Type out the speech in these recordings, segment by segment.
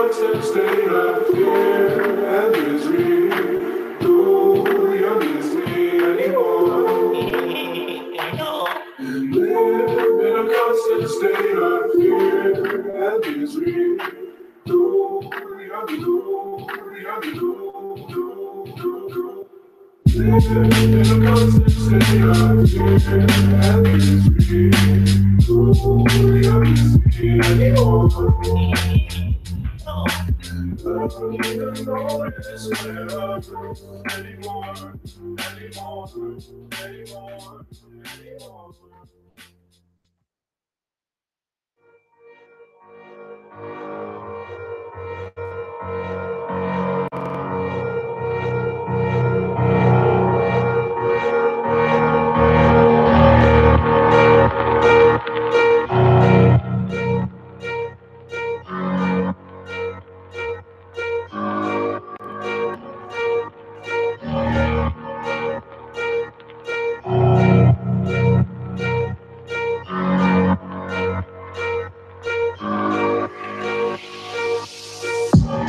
constant state of fear and misery. Do you miss me anymore? Live in a constant state of fear and misery. Do live in a constant state of fear and misery. Do you miss me anymore?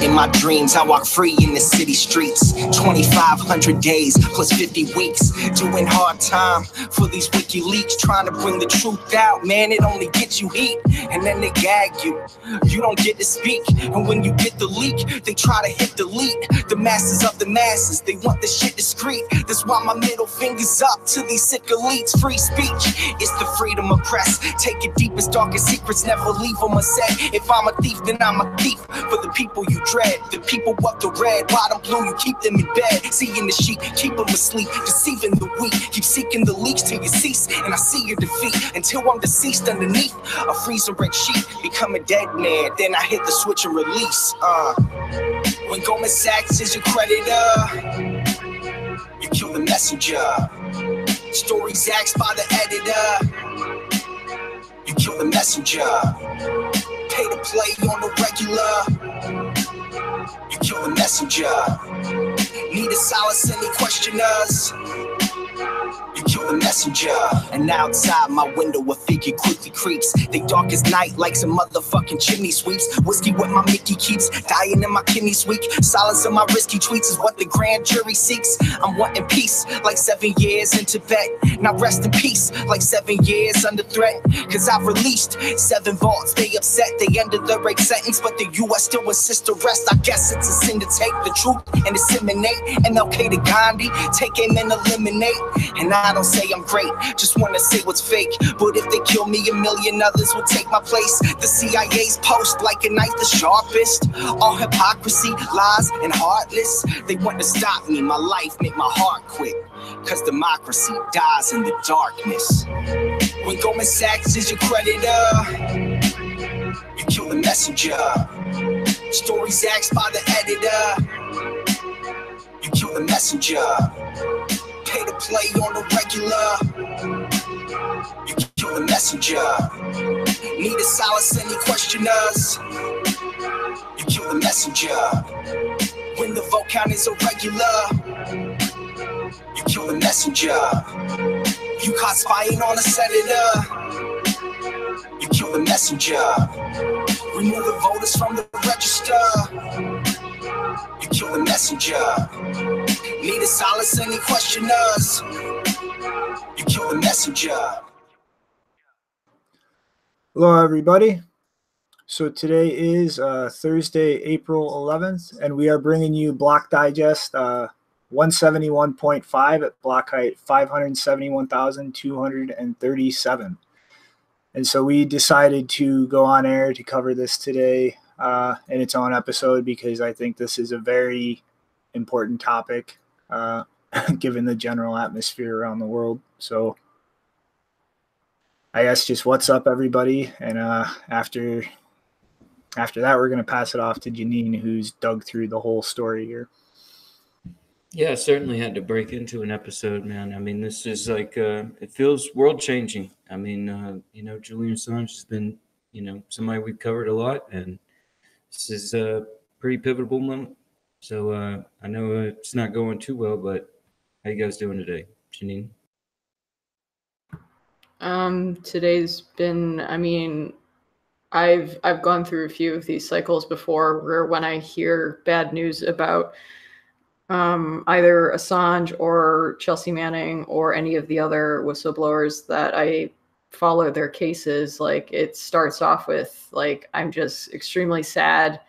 In my dreams, I walk free in the city streets. 2,500 days plus 50 weeks. Doing hard time for these WikiLeaks. Trying to bring the truth out, man, it only gets you heat. And then they gag you. You don't get to speak. And when you get the leak, they try to hit delete. The masses of the masses, they want this shit discreet. That's why my middle finger's up to these sick elites. Free speech, it's the freedom of press. Take your deepest, darkest secrets, never leave them unsaid. If I'm a thief, then I'm a thief for the people you dread. The people up the red, bottom blue, you keep them in bed. Seeing the sheep, keep them asleep, deceiving the weak. Keep seeking the leaks till you cease, and I see your defeat. Until I'm deceased underneath a freezing red sheet. Become a dead man, then I hit the switch and release. When Goldman Sachs is your creditor, you kill the messenger. Stories axed by the editor, you kill the messenger. Pay to play on the regular, you kill the messenger. Need to silence any questioners, you kill the messenger. And outside my window a figure quickly creeps. They dark as night like some motherfucking chimney sweeps. Whiskey what my Mickey keeps, dying in my kidneys weak. Silence of my risky tweets is what the grand jury seeks. I'm wanting peace like 7 years in Tibet. Now rest in peace like 7 years under threat. Cause I've released 7 vaults, they upset. They ended the rape sentence, but the US still insists to rest. I guess it's a sin to take the truth and disseminate. MLK to Gandhi, take aim and eliminate. And I don't say I'm great, just wanna say what's fake. But if they kill me, a million others will take my place. The CIA's post like a knife the sharpest. All hypocrisy, lies, and heartless. They want to stop me, my life make my heart quit. Cause democracy dies in the darkness. When Goldman Sachs is your creditor, you kill the messenger. Stories axed by the editor, you kill the messenger. Pay to play on the regular, you kill the messenger. Need to silence any questioners, you kill the messenger. When the vote count is irregular, you kill the messenger. You caught spying on a senator, you kill the messenger. Remove the voters from the register, you kill the messenger. Need to silence any questioners, you kill the messenger. Hello everybody. So today is Thursday, April 11th, and we are bringing you Block Digest 171.5 at block height 571,237. And so we decided to go on air to cover this today in its own episode because I think this is a very important topic given the general atmosphere around the world. So I guess just what's up, everybody. And after that, we're going to pass it off to Janine, who's dug through the whole story here. Yeah, certainly had to break into an episode, man. I mean, this is like, it feels world changing. I mean, Julian Assange has been, somebody we've covered a lot, and this is a pretty pivotal moment. So I know it's not going too well, but how you guys doing today, Janine? Today's been, I've gone through a few of these cycles before, where when I hear bad news about either Assange or Chelsea Manning or any of the other whistleblowers that I follow their cases, like it starts off with like, I'm just extremely sad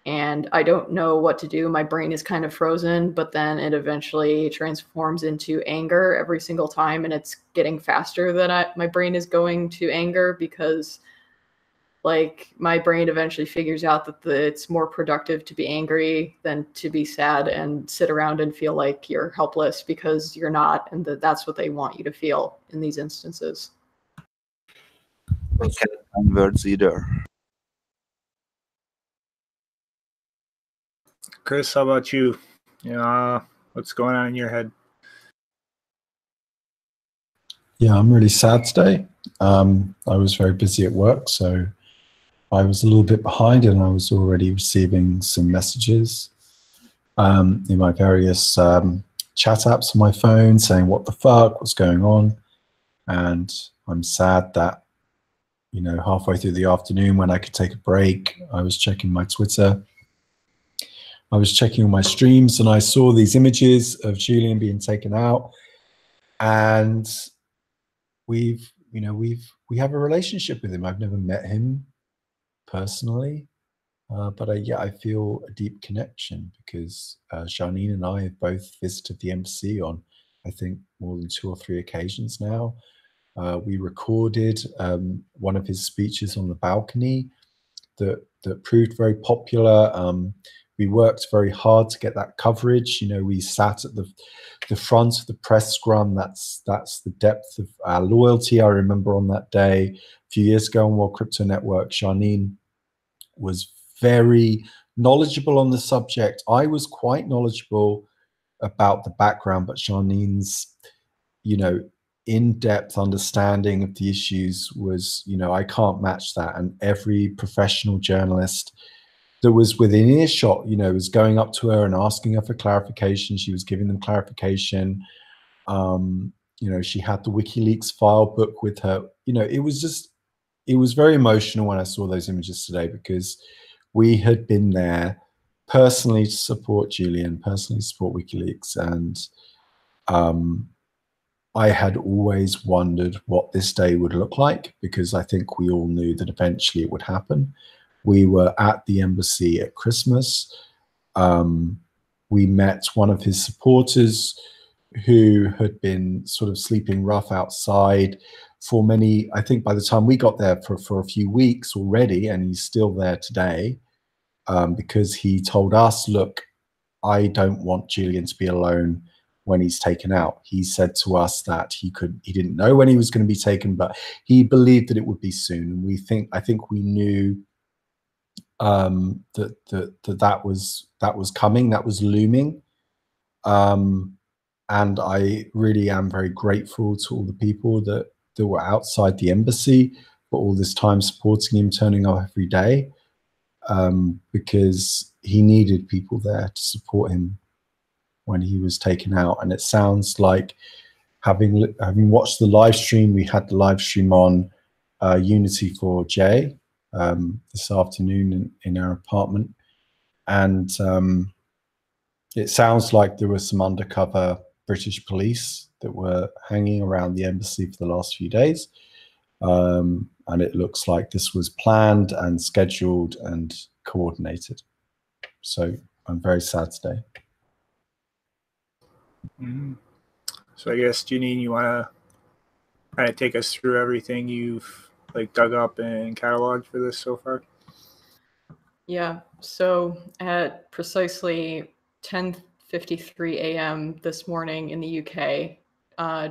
and I don't know what to do. My brain is kind of frozen, but then it eventually transforms into anger every single time, and it's getting faster than my brain is going to anger, because like my brain eventually figures out that it's more productive to be angry than to be sad and sit around and feel like you're helpless because you're not, and that's what they want you to feel in these instances. I can't find words either. Chris, how about you? What's going on in your head? Yeah, I'm really sad today. I was very busy at work, so I was a little bit behind, and I was already receiving some messages in my various chat apps on my phone saying, what the fuck, what's going on? And I'm sad that, you know, halfway through the afternoon when I could take a break, I was checking my Twitter. I was checking all my streams, and I saw these images of Julian being taken out, and we have a relationship with him. I've never met him personally, but I feel a deep connection because Janine and I have both visited the embassy on, I think, more than 2 or 3 occasions now. We recorded one of his speeches on the balcony that proved very popular. We worked very hard to get that coverage. You know, we sat at the front of the press scrum. That's the depth of our loyalty. I remember on that day a few years ago on World Crypto Network, Janine was very knowledgeable on the subject. I was quite knowledgeable about the background, but Janine's, you know, in-depth understanding of the issues was, you know, I can't match that. And every professional journalist that was within earshot, you know, was going up to her and asking her for clarification. She was giving them clarification. You know, she had the WikiLeaks file book with her. You know, it was very emotional when I saw those images today, because we had been there personally to support Julian, personally to support WikiLeaks. And I had always wondered what this day would look like, because I think we all knew that eventually it would happen. We were at the embassy at Christmas. We met one of his supporters who had been sort of sleeping rough outside for many, I think by the time we got there, for a few weeks already, and he's still there today, because he told us, look, I don't want Julian to be alone when he's taken out. He said to us that he didn't know when he was going to be taken, but he believed that it would be soon. And I think we knew that was coming, that was looming. And I really am very grateful to all the people that were outside the embassy for all this time supporting him, turning up every day, because he needed people there to support him when he was taken out. And it sounds like, having watched the live stream, we had the live stream on Unity for Jay this afternoon in our apartment, and it sounds like there were some undercover British police that were hanging around the embassy for the last few days, and it looks like this was planned and scheduled and coordinated. So I'm very sad today. Mm-hmm. So I guess, Janine, you want to kind of take us through everything you've like dug up and cataloged for this so far? Yeah. So at precisely 10:53 a.m. this morning in the UK,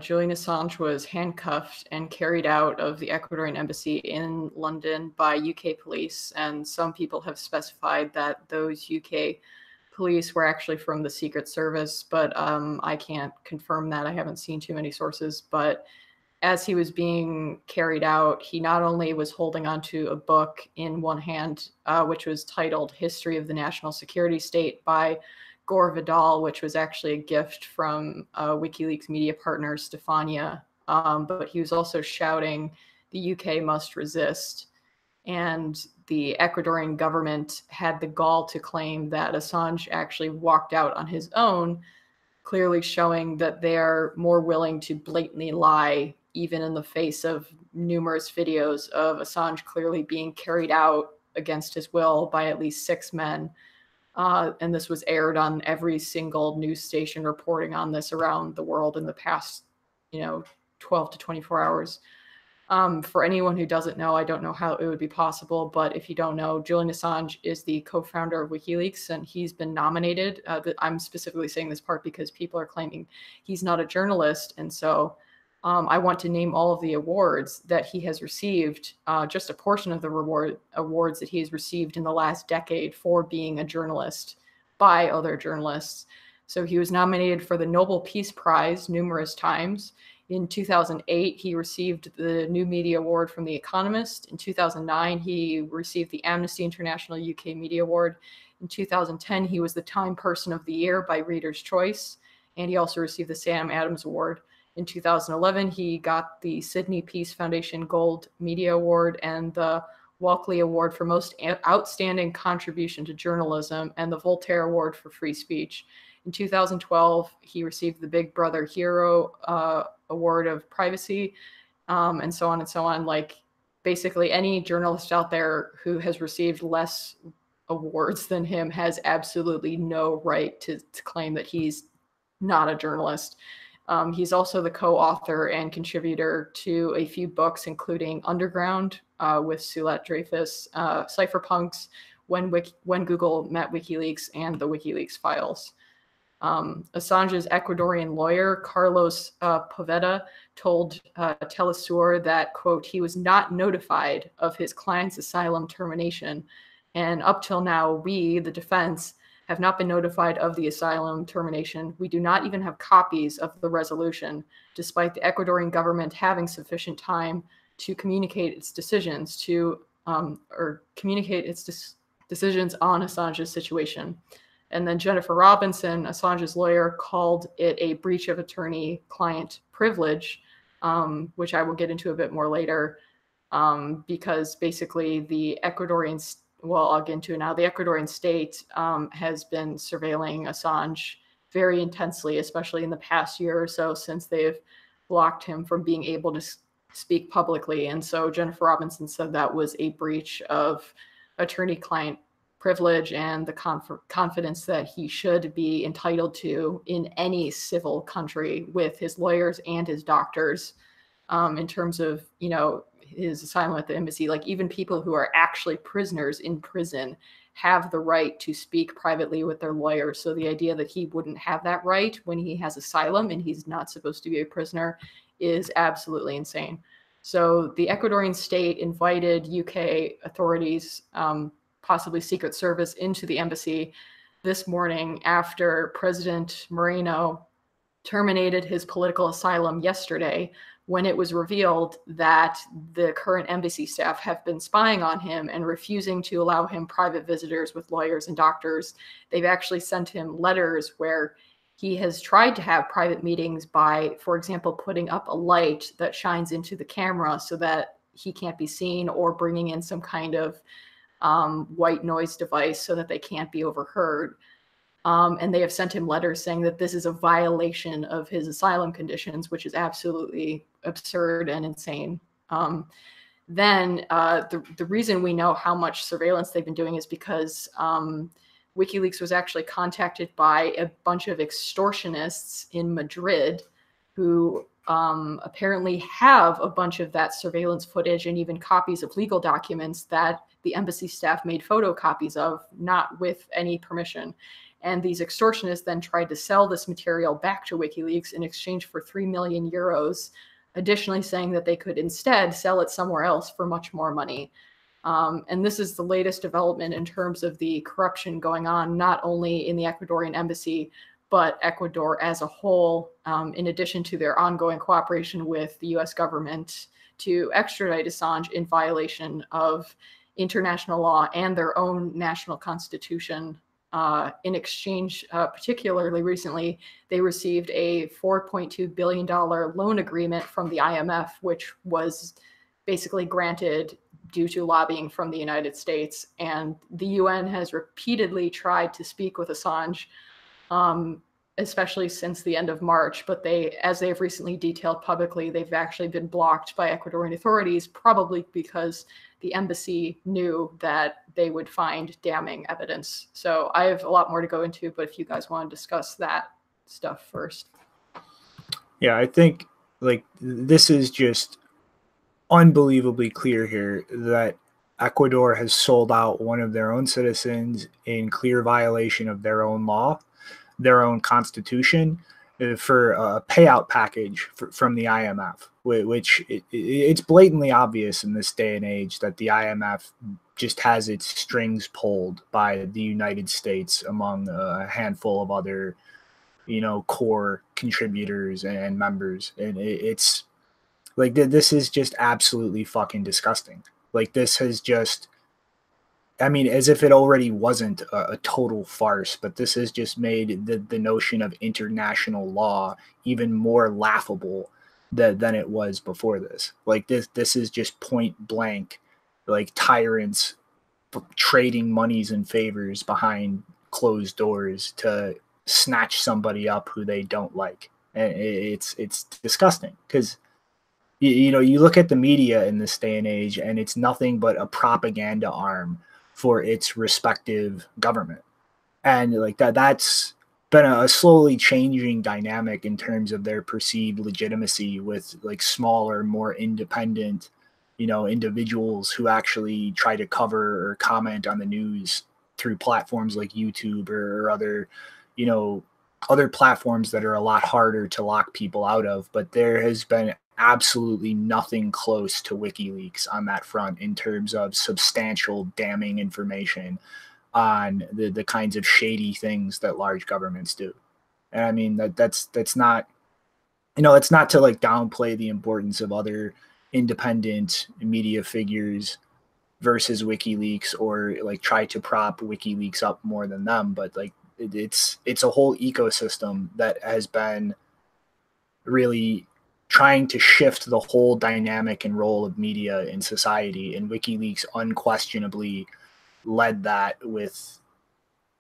Julian Assange was handcuffed and carried out of the Ecuadorian embassy in London by UK police. And some people have specified that those UK police were actually from the Secret Service, but I can't confirm that. I haven't seen too many sources. But as he was being carried out, he not only was holding onto a book in one hand, which was titled History of the National Security State by Gore Vidal, which was actually a gift from WikiLeaks media partner Stefania, but he was also shouting, "The UK must resist." And the Ecuadorian government had the gall to claim that Assange actually walked out on his own, clearly showing that they are more willing to blatantly lie, even in the face of numerous videos of Assange clearly being carried out against his will by at least 6 men. And this was aired on every single news station reporting on this around the world in the past, 12 to 24 hours. For anyone who doesn't know, I don't know how it would be possible, but if you don't know, Julian Assange is the co-founder of WikiLeaks, and he's been nominated. I'm specifically saying this part because people are claiming he's not a journalist, and so I want to name all of the awards that he has received, just a portion of the awards that he has received in the last decade for being a journalist by other journalists. So he was nominated for the Nobel Peace Prize numerous times. In 2008, he received the New Media Award from The Economist. In 2009, he received the Amnesty International UK Media Award. In 2010, he was the Time Person of the Year by Reader's Choice, and he also received the Sam Adams Award. In 2011, he got the Sydney Peace Foundation Gold Media Award and the Walkley Award for Most Outstanding Contribution to Journalism and the Voltaire Award for Free Speech. In 2012, he received the Big Brother Hero Award of Privacy, and so on and so on. Like, basically any journalist out there who has received less awards than him has absolutely no right to claim that he's not a journalist. He's also the co-author and contributor to a few books, including Underground with Sulet Dreyfus, Cypherpunks, When Google Met WikiLeaks, and the WikiLeaks Files. Assange's Ecuadorian lawyer, Carlos Poveda, told Telesur that, quote, he was not notified of his client's asylum termination. And up till now, we, the defense, have not been notified of the asylum termination. We do not even have copies of the resolution, despite the Ecuadorian government having sufficient time to communicate its decisions decisions on Assange's situation. And then Jennifer Robinson, Assange's lawyer, called it a breach of attorney-client privilege, which I will get into a bit more later, because basically the Ecuadorian, I'll get into it now. The Ecuadorian state has been surveilling Assange very intensely, especially in the past year or so, since they've blocked him from being able to speak publicly. And so Jennifer Robinson said that was a breach of attorney-client privilege and the confidence that he should be entitled to in any civil country with his lawyers and his doctors, in terms of, his asylum at the embassy. Like, even people who are actually prisoners in prison have the right to speak privately with their lawyers. So the idea that he wouldn't have that right when he has asylum and he's not supposed to be a prisoner is absolutely insane. So the Ecuadorian state invited UK authorities, possibly Secret Service, into the embassy this morning after President Moreno terminated his political asylum yesterday, when it was revealed that the current embassy staff have been spying on him and refusing to allow him private visitors with lawyers and doctors. They've actually sent him letters where he has tried to have private meetings by, for example, putting up a light that shines into the camera so that he can't be seen, or bringing in some kind of white noise device so that they can't be overheard. And they have sent him letters saying that this is a violation of his asylum conditions, which is absolutely absurd and insane. The reason we know how much surveillance they've been doing is because WikiLeaks was actually contacted by a bunch of extortionists in Madrid who apparently have a bunch of that surveillance footage and even copies of legal documents that the embassy staff made photocopies of, not with any permission. And these extortionists then tried to sell this material back to WikiLeaks in exchange for 3 million euros, additionally saying that they could instead sell it somewhere else for much more money. And this is the latest development in terms of the corruption going on, not only in the Ecuadorian embassy, but Ecuador as a whole, in addition to their ongoing cooperation with the US government to extradite Assange in violation of international law and their own national constitution. In exchange, particularly recently, they received a $4.2 billion loan agreement from the IMF, which was basically granted due to lobbying from the United States. And the UN has repeatedly tried to speak with Assange, especially since the end of March. But as they've recently detailed publicly, they've actually been blocked by Ecuadorian authorities, probably because the embassy knew that they would find damning evidence. So I have a lot more to go into, but if you guys want to discuss that stuff first. Yeah, I think like this is just unbelievably clear here that Ecuador has sold out one of their own citizens in clear violation of their own law, their own constitution, for a payout package from the IMF, which it's blatantly obvious in this day and age that the IMF just has its strings pulled by the United States among a handful of other, core contributors and members. And it's like, this is just absolutely fucking disgusting. Like, this has just, I mean, as if it already wasn't a total farce, but this has just made the notion of international law even more laughable than it was before this. Like, this is just point blank, like, tyrants trading monies and favors behind closed doors to snatch somebody up who they don't like. And it's disgusting, because you look at the media in this day and age, and it's nothing but a propaganda arm for its respective government. And like that's been a slowly changing dynamic in terms of their perceived legitimacy with like smaller, more independent, individuals who actually try to cover or comment on the news through platforms like YouTube or other, other platforms that are a lot harder to lock people out of. But there has been absolutely nothing close to WikiLeaks on that front in terms of substantial damning information on the kinds of shady things that large governments do. And I mean, that's not, it's not to like downplay the importance of other independent media figures versus WikiLeaks or like try to prop WikiLeaks up more than them. But like, it's a whole ecosystem that has been really trying to shift the whole dynamic and role of media in society, and WikiLeaks unquestionably led that with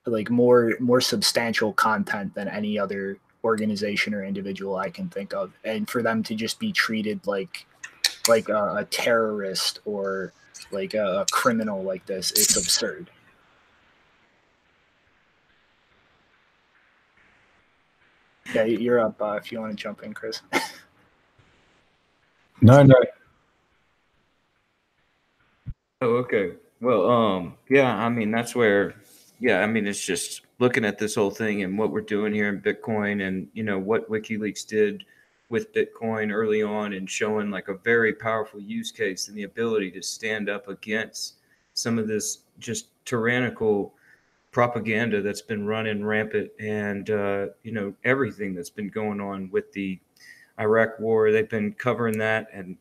like more substantial content than any other organization or individual I can think of. And for them to just be treated like a terrorist or like a criminal like this, it's absurd. Yeah, you're up if you want to jump in, Chris. No. Oh, okay. Well, yeah, I mean, that's where, yeah, I mean, it's just looking at this whole thing and what we're doing here in Bitcoin and, what WikiLeaks did with Bitcoin early on and showing like a very powerful use case and the ability to stand up against some of this just tyrannical propaganda that's been running rampant and, everything that's been going on with the Iraq war. They've been covering that, and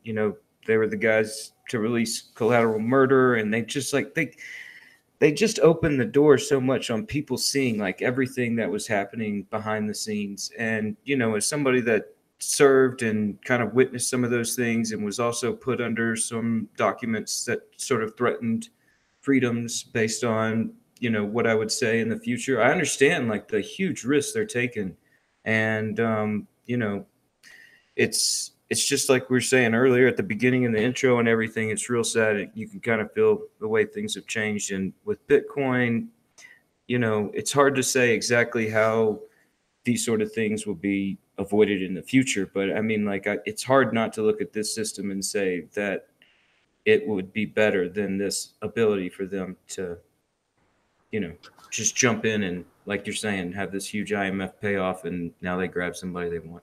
they were the guys to release collateral murder, and they just like they just opened the door so much on people seeing like everything that was happening behind the scenes. And as somebody that served and kind of witnessed some of those things and was also put under some documents that sort of threatened freedoms based on what I would say in the future, I understand like the huge risks they're taking. And it's just like we were saying earlier at the beginning in the intro and everything. It's real sad. You can kind of feel the way things have changed. And with Bitcoin, it's hard to say exactly how these sort of things will be avoided in the future. But I mean, like, it's hard not to look at this system and say that it would be better than this ability for them to, just jump in and, like you're saying, have this huge IMF payoff, and now they grab somebody they want.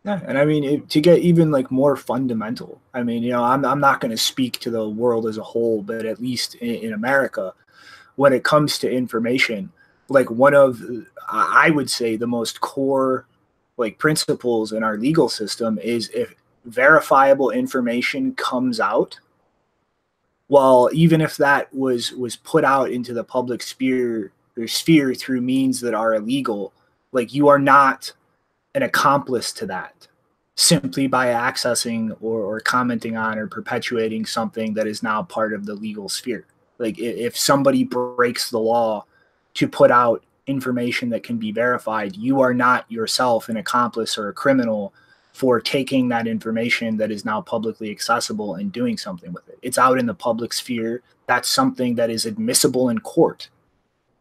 Yeah, and I mean, to get even like more fundamental, I mean, I'm not going to speak to the world as a whole, but at least in America, when it comes to information, like one of, I would say, the most core like principles in our legal system is if verifiable information comes out, well, even if that was put out into the public sphere through means that are illegal, like you are not an accomplice to that. simply by accessing or commenting on or perpetuating something that is now part of the legal sphere. Like if somebody breaks the law to put out information that can be verified, you are not yourself an accomplice or a criminal for taking that information that is now publicly accessible and doing something with it. It's out in the public sphere. That's something that is admissible in court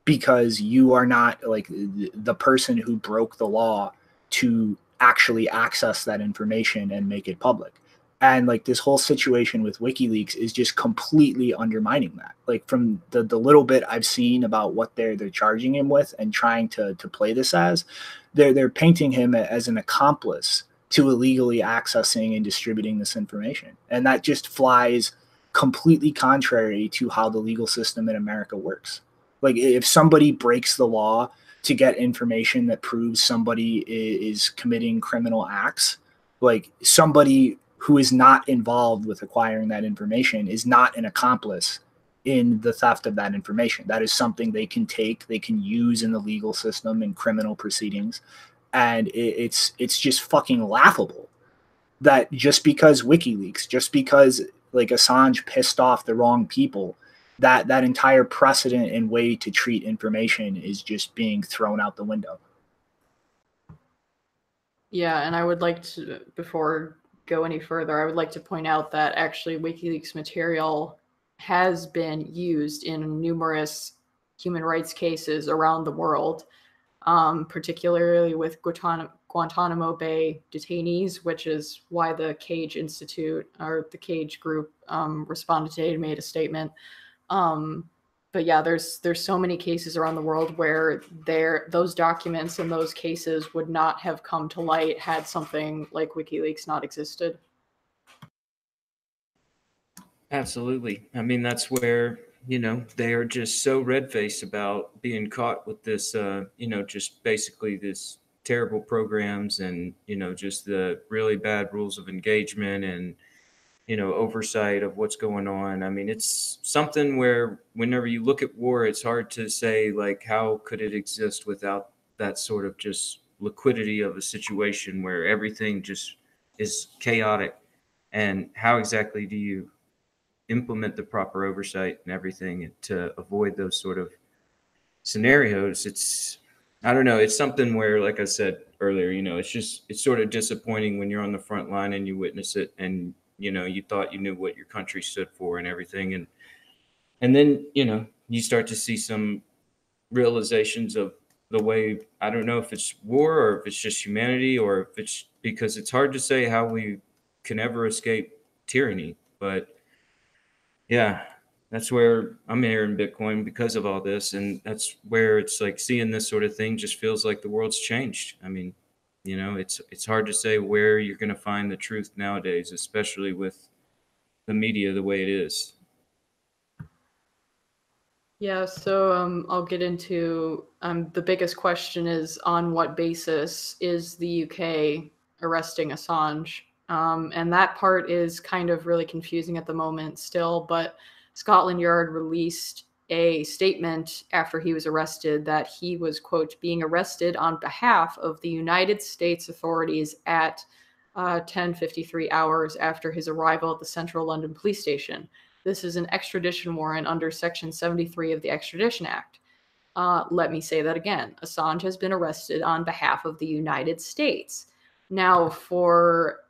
because you are not like the person who broke the law to actually access that information and make it public. And like this whole situation with WikiLeaks is just completely undermining that. Like from the little bit I've seen about what they're charging him with and trying to play this as, they're painting him as an accomplice to illegally accessing and distributing this information. And that just flies completely contrary to how the legal system in America works. Like if somebody breaks the law to get information that proves somebody is committing criminal acts, like somebody who is not involved with acquiring that information is not an accomplice in the theft of that information. That is something they can take, they can use in the legal system in criminal proceedings. And it's just fucking laughable that just because WikiLeaks, just because like Assange pissed off the wrong people, that entire precedent and way to treat information is just being thrown out the window. Yeah, and I would like to, before go any further, I would like to point out that actually WikiLeaks material has been used in numerous human rights cases around the world, particularly with Guantanamo Bay detainees, which is why the Cage Institute or the Cage Group responded today and made a statement. But yeah, there's so many cases around the world where those documents and those cases would not have come to light had something like WikiLeaks not existed. Absolutely. I mean, that's where, they are just so red-faced about being caught with this, just basically this terrible programs and, just the really bad rules of engagement and, oversight of what's going on. I mean, it's something where whenever you look at war, it's hard to say, like, how could it exist without that sort of just liquidity of a situation where everything just is chaotic? And how exactly do you implement the proper oversight and everything to avoid those sort of scenarios? I don't know. It's something where, like I said earlier, it's sort of disappointing when you're on the front line and you witness it and, you thought you knew what your country stood for and everything. And then, you start to see some realizations of the way, I don't know if it's war or if it's just humanity or if it's because it's hard to say how we can ever escape tyranny. But yeah, that's where I'm here in Bitcoin because of all this. And that's where it's like seeing this sort of thing just feels like the world's changed. I mean, it's hard to say where you're going to find the truth nowadays, especially with the media the way it is. Yeah, so I'll get into the biggest question is on what basis is the UK arresting Assange? And that part is kind of really confusing at the moment still, but Scotland Yard released a statement after he was arrested that he was, quote, being arrested on behalf of the United States authorities at 10:53 hours after his arrival at the Central London Police Station. This is an extradition warrant under Section 73 of the Extradition Act. Let me say that again. Assange has been arrested on behalf of the United States. Now, for,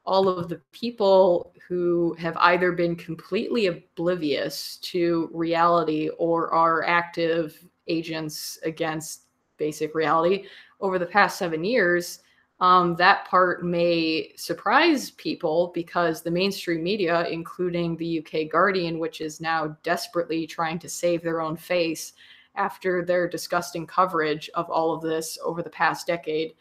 all of the people who have either been completely oblivious to reality or are active agents against basic reality over the past 7 years, that part may surprise people because the mainstream media, including the UK Guardian, which is now desperately trying to save their own face after their disgusting coverage of all of this over the past decade,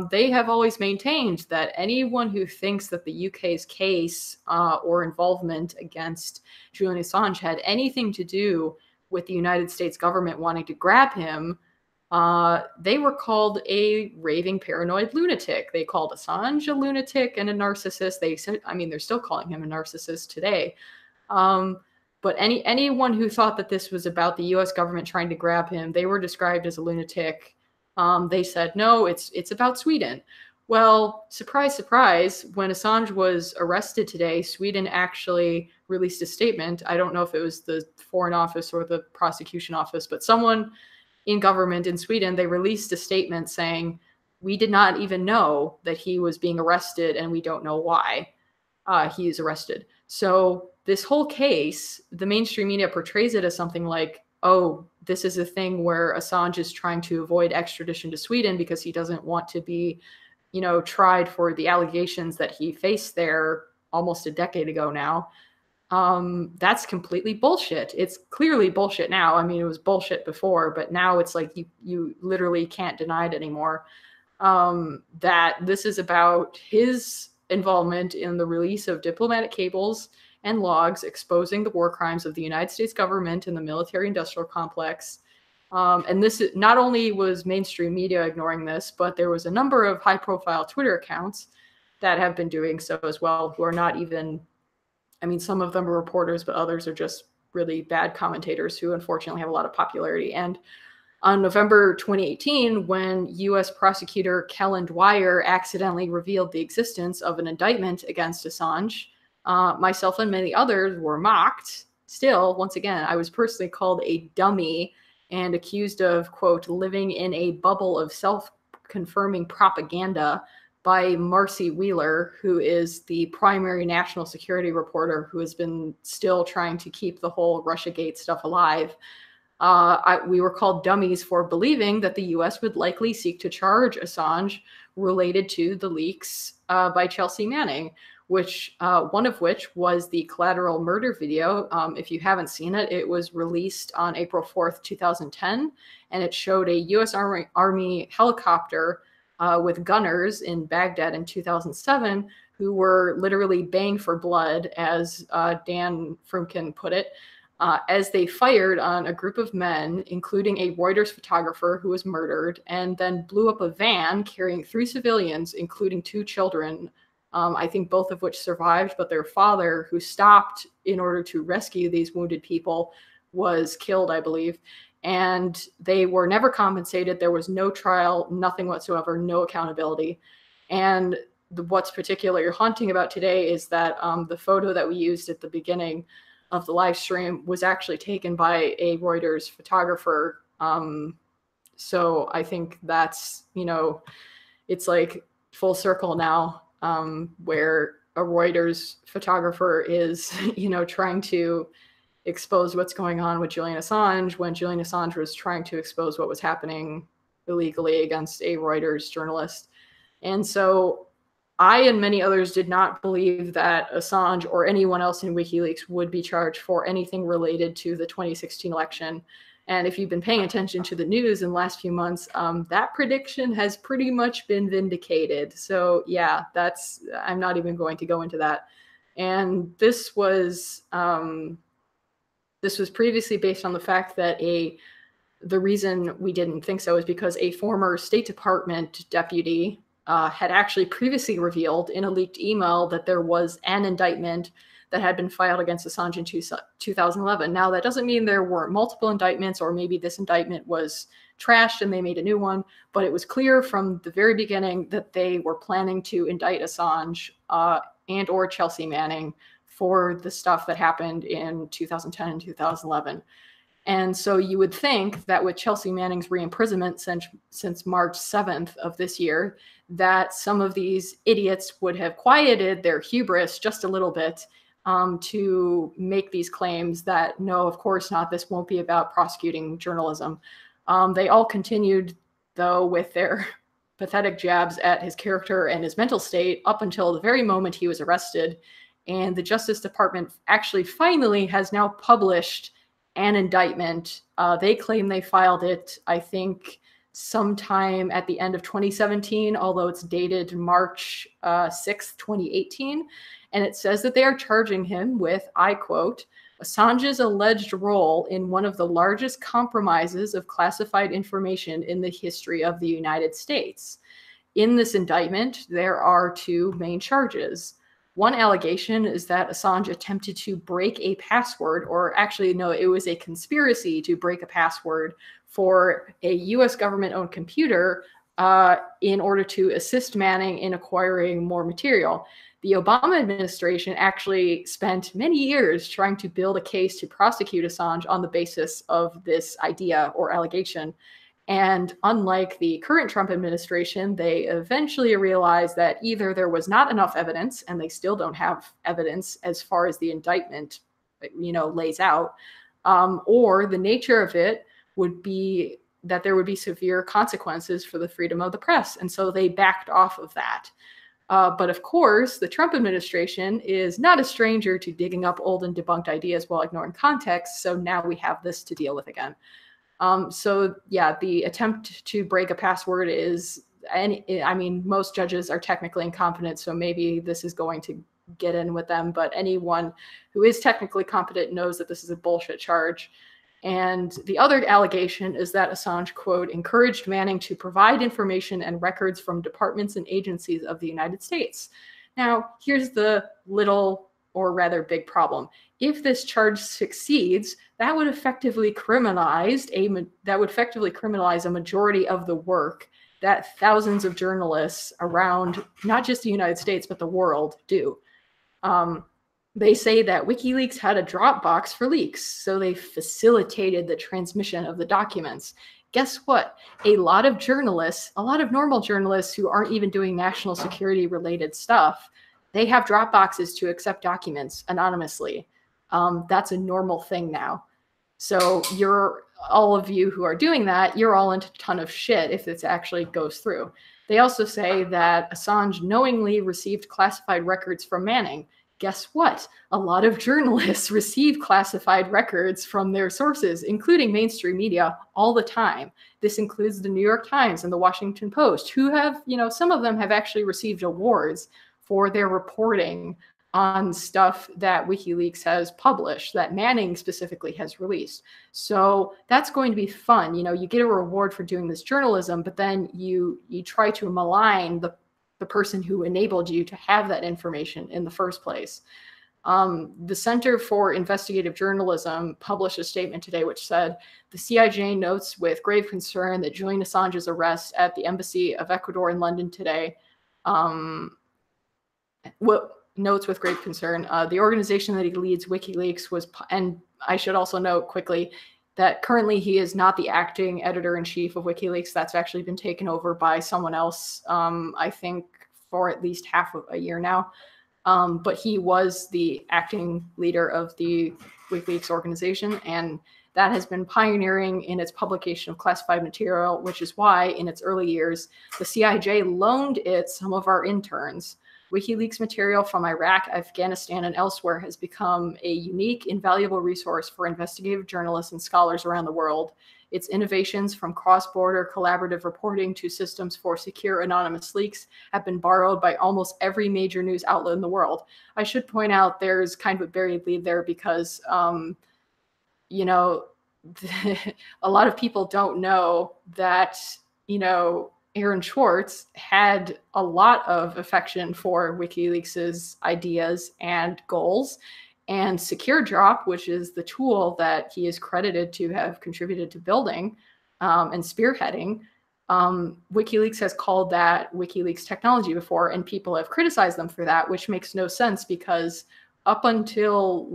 they have always maintained that anyone who thinks that the UK's case or involvement against Julian Assange had anything to do with the United States government wanting to grab him, they were called a raving paranoid lunatic. They called Assange a lunatic and a narcissist. They said, they're still calling him a narcissist today. But anyone who thought that this was about the US government trying to grab him, they were described as a lunatic. They said, no, it's about Sweden. Well, surprise, surprise, when Assange was arrested today, Sweden actually released a statement. I don't know if it was the Foreign Office or the Prosecution Office, but someone in government in Sweden, they released a statement saying, we did not even know that he was being arrested and we don't know why he is arrested. So this whole case, the mainstream media portrays it as something like, oh, this is a thing where Assange is trying to avoid extradition to Sweden because he doesn't want to be, you know, tried for the allegations that he faced there almost a decade ago now. That's completely bullshit. It's clearly bullshit now. I mean, it was bullshit before, but now it's like you literally can't deny it anymore. That this is about his involvement in the release of diplomatic cables and logs exposing the war crimes of the United States government and the military-industrial complex. And this not only was mainstream media ignoring this, but there was a number of high-profile Twitter accounts that have been doing so as well, who are not even, I mean, some of them are reporters, but others are just really bad commentators who unfortunately have a lot of popularity. And on November 2018, when U.S. prosecutor Kellen Dwyer accidentally revealed the existence of an indictment against Assange, myself and many others were mocked. Still, once again, I was personally called a dummy and accused of, quote, living in a bubble of self-confirming propaganda by Marcy Wheeler, who is the primary national security reporter who has been still trying to keep the whole Russiagate stuff alive. We were called dummies for believing that the U.S. would likely seek to charge Assange related to the leaks by Chelsea Manning, which one of which was the collateral murder video. If you haven't seen it, it was released on April 4th, 2010, and it showed a U.S. Army helicopter with gunners in Baghdad in 2007 who were literally baying for blood, as Dan Frumkin put it, as they fired on a group of men, including a Reuters photographer who was murdered, and then blew up a van carrying 3 civilians, including 2 children, I think both of which survived, but their father, who stopped in order to rescue these wounded people, was killed, I believe. And they were never compensated. There was no trial, nothing whatsoever, no accountability. And what's particularly haunting about today is that the photo that we used at the beginning of the live stream was actually taken by a Reuters photographer. So I think that's, you know, it's like full circle now, where a Reuters photographer is, you know, trying to expose what's going on with Julian Assange when Julian Assange was trying to expose what was happening illegally against a Reuters journalist. And so I and many others did not believe that Assange or anyone else in WikiLeaks would be charged for anything related to the 2016 election. And if you've been paying attention to the news in the last few months, that prediction has pretty much been vindicated. So yeah, I'm not even going to go into that. And this was previously based on the fact that the reason we didn't think so is because a former State Department deputy had actually previously revealed in a leaked email that there was an indictment that had been filed against Assange in 2011. Now, that doesn't mean there weren't multiple indictments, or maybe this indictment was trashed and they made a new one, but it was clear from the very beginning that they were planning to indict Assange and or Chelsea Manning for the stuff that happened in 2010 and 2011. And so you would think that with Chelsea Manning's re-imprisonment since March 7th of this year, that some of these idiots would have quieted their hubris just a little bit to make these claims that, no, of course not, this won't be about prosecuting journalism. They all continued, though, with their pathetic jabs at his character and his mental state up until the very moment he was arrested. And the Justice Department actually finally has now published an indictment. They claim they filed it, I think, sometime at the end of 2017, although it's dated March 6th, 2018. And it says that they are charging him with, I quote, Assange's alleged role in one of the largest compromises of classified information in the history of the United States. In this indictment, there are 2 main charges. One allegation is that Assange attempted to break a password, or actually, no, it was a conspiracy to break a password for a U.S. government-owned computer in order to assist Manning in acquiring more material. The Obama administration actually spent many years trying to build a case to prosecute Assange on the basis of this idea or allegation. And unlike the current Trump administration, they eventually realized that either there was not enough evidence, and they still don't have evidence as far as the indictment, lays out, or the nature of it would be that there would be severe consequences for the freedom of the press. And so they backed off of that. But of course, the Trump administration is not a stranger to digging up old and debunked ideas while ignoring context. So now we have this to deal with again. So yeah, the attempt to break a password is, most judges are technically incompetent, so maybe this is going to get in with them, but anyone who is technically competent knows that this is a bullshit charge. And the other allegation is that Assange, quote, encouraged Manning to provide information and records from departments and agencies of the United States. Now, here's the little, or rather big problem. If this charge succeeds, that would effectively criminalize a majority of the work that thousands of journalists around not just the United States, but the world do. They say that WikiLeaks had a Dropbox for leaks, so they facilitated the transmission of the documents. Guess what? A lot of normal journalists who aren't even doing national security related stuff, they have Dropboxes to accept documents anonymously. That's a normal thing now. So all of you who are doing that, you're all into a ton of shit if this actually goes through. They also say that Assange knowingly received classified records from Manning. Guess what? A lot of journalists receive classified records from their sources, including mainstream media, all the time. This includes the New York Times and the Washington Post, who have, some of them have actually received awards for their reporting on stuff that WikiLeaks has published, that Manning specifically has released. So that's going to be fun. You get a reward for doing this journalism, but then you try to malign the person who enabled you to have that information in the first place. The Center for Investigative Journalism published a statement today which said, the CIJ notes with grave concern that Julian Assange's arrest at the Embassy of Ecuador in London today, notes with great concern. The organization that he leads, WikiLeaks, and I should also note quickly that currently he is not the acting editor-in-chief of WikiLeaks. That's actually been taken over by someone else, I think, for at least half of a year now. But he was the acting leader of the WikiLeaks organization, and that has been pioneering in its publication of classified material, which is why, in its early years, the CIJ loaned it some of our interns. WikiLeaks material from Iraq, Afghanistan, and elsewhere has become a unique, invaluable resource for investigative journalists and scholars around the world. Its innovations, from cross-border collaborative reporting to systems for secure anonymous leaks, have been borrowed by almost every major news outlet in the world. I should point out there's kind of a buried lead there because, a lot of people don't know that, Aaron Schwartz had a lot of affection for WikiLeaks's ideas and goals, and SecureDrop, which is the tool that he is credited to have contributed to building and spearheading. WikiLeaks has called that WikiLeaks technology before, and people have criticized them for that, which makes no sense because up until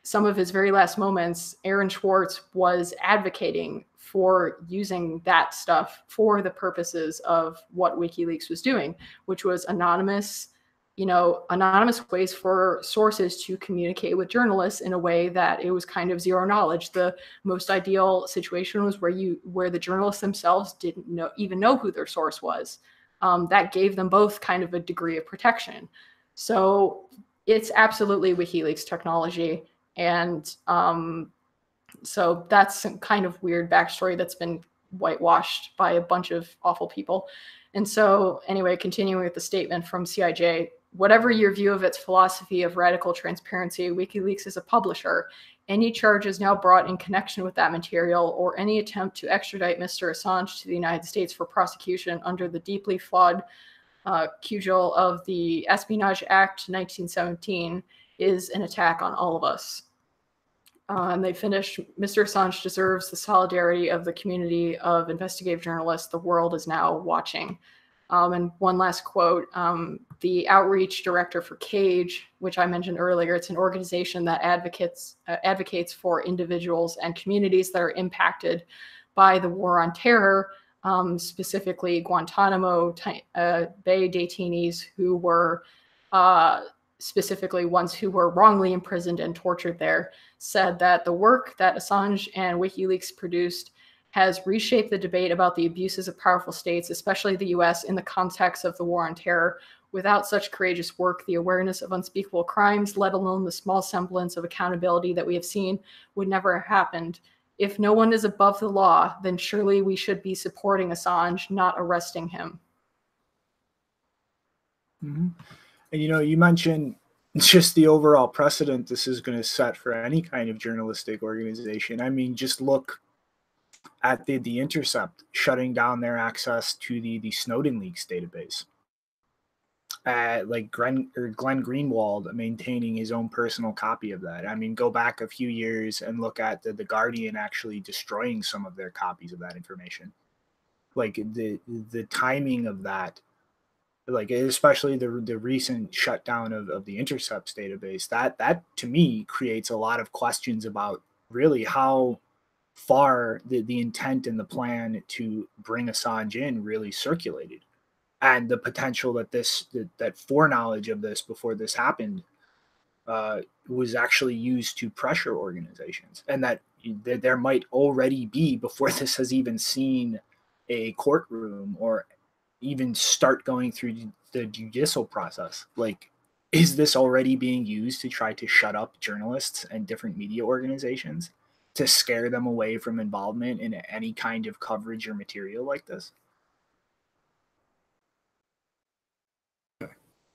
some of his very last moments, Aaron Schwartz was advocating for using that stuff for the purposes of what WikiLeaks was doing, which was anonymous ways for sources to communicate with journalists in a way that it was kind of zero knowledge. The most ideal situation was where the journalists themselves didn't even know who their source was. That gave them both kind of a degree of protection. So it's absolutely WikiLeaks technology. And so that's some kind of weird backstory that's been whitewashed by a bunch of awful people. And so anyway, continuing with the statement from CIJ, whatever your view of its philosophy of radical transparency, WikiLeaks is a publisher. Any charges now brought in connection with that material or any attempt to extradite Mr. Assange to the United States for prosecution under the deeply flawed cudgel of the Espionage Act 1917 is an attack on all of us. And they finished, Mr. Assange deserves the solidarity of the community of investigative journalists. The world is now watching. And one last quote, the outreach director for CAGE, which I mentioned earlier, it's an organization that advocates for individuals and communities that are impacted by the war on terror, specifically Guantanamo Bay detainees who were specifically ones who were wrongly imprisoned and tortured there, said that the work that Assange and WikiLeaks produced has reshaped the debate about the abuses of powerful states, especially the US, in the context of the war on terror. Without such courageous work, the awareness of unspeakable crimes, let alone the small semblance of accountability that we have seen, would never have happened. If no one is above the law, then surely we should be supporting Assange, not arresting him. Mm-hmm. And, you mentioned just the overall precedent this is going to set for any kind of journalistic organization. I mean, just look at the Intercept shutting down their access to the Snowden leaks database. Like Glenn Greenwald maintaining his own personal copy of that. I mean, go back a few years and look at the Guardian actually destroying some of their copies of that information. Like the timing of that, like especially the recent shutdown of the Intercepts database, that to me creates a lot of questions about really how far the intent and the plan to bring Assange in really circulated, and the potential that that foreknowledge of this before this happened was actually used to pressure organizations, and that there might already be, before this has even seen a courtroom or even start going through the judicial process, like, is this already being used to try to shut up journalists and different media organizations, to scare them away from involvement in any kind of coverage or material like this?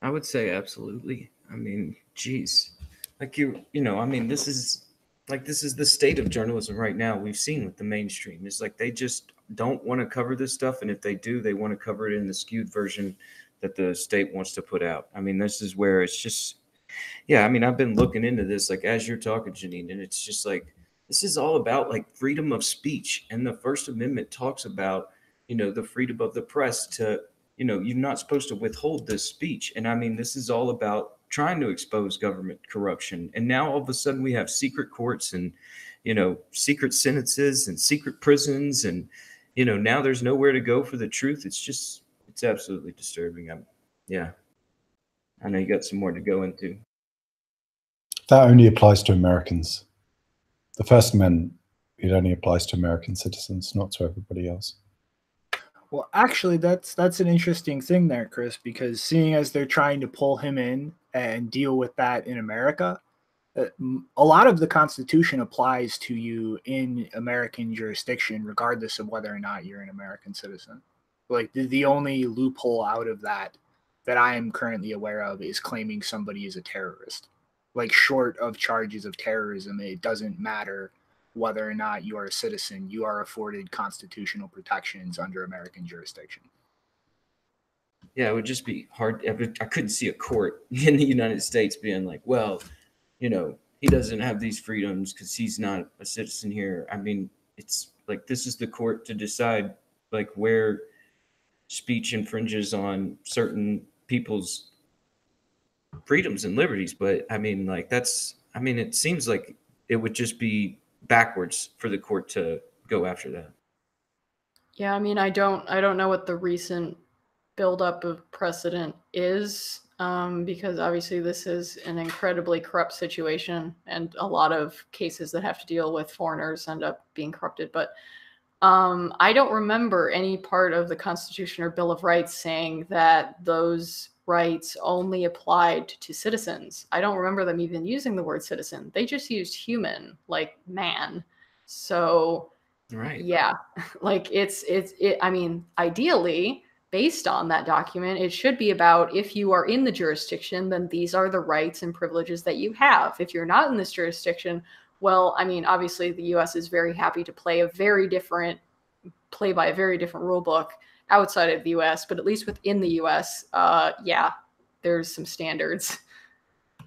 I would say absolutely. I mean, geez, like I mean, this is the state of journalism right now. We've seen with the mainstream. It's like they just don't want to cover this stuff, and if they do, they want to cover it in the skewed version that the state wants to put out. I mean, this is where it's just, yeah. I mean, I've been looking into this, like, as you're talking, Janine, and it's just like, this is all about like freedom of speech, and the First Amendment talks about, the freedom of the press to, you're not supposed to withhold this speech. And I mean, this is all about trying to expose government corruption. And now all of a sudden we have secret courts and, secret sentences and secret prisons. And, now there's nowhere to go for the truth. It's absolutely disturbing. Yeah. I know you got some more to go into. That only applies to Americans. The First Amendment, it only applies to American citizens, not to everybody else. Well, actually, that's an interesting thing there, Chris, because seeing as they're trying to pull him in and deal with that in America, a lot of the Constitution applies to you in American jurisdiction, regardless of whether or not you're an American citizen. Like the only loophole out of that I am currently aware of is claiming somebody is a terrorist. Like, short of charges of terrorism, it doesn't matter whether or not you are a citizen. You are afforded constitutional protections under American jurisdiction. Yeah, it would just be hard. I couldn't see a court in the United States being like, well, he doesn't have these freedoms because he's not a citizen here. I mean, it's like, this is the court to decide, like, where speech infringes on certain people's freedoms and liberties. But I mean, like, it seems like it would just be backwards for the court to go after that. Yeah, I mean, I don't know what the recent buildup of precedent is, because obviously this is an incredibly corrupt situation, and a lot of cases that have to deal with foreigners end up being corrupted. But I don't remember any part of the Constitution or Bill of Rights saying that those rights only applied to citizens. I don't remember them even using the word citizen. They just used human, like man. So, right. Yeah, like I mean, ideally, based on that document, it should be about, if you are in the jurisdiction, then these are the rights and privileges that you have. If you're not in this jurisdiction, well, I mean, obviously the US is very happy to play by a very different rule book outside of the US, but at least within the US, yeah, there's some standards.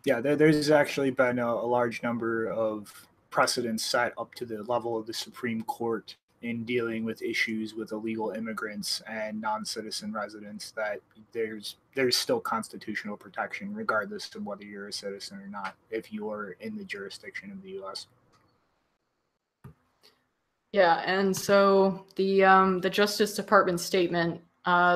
Yeah, there's actually been a large number of precedents set up to the level of the Supreme Court in dealing with issues with illegal immigrants and non-citizen residents, that there's still constitutional protection regardless of whether you're a citizen or not if you're in the jurisdiction of the U.S. Yeah, and so the Justice Department statement,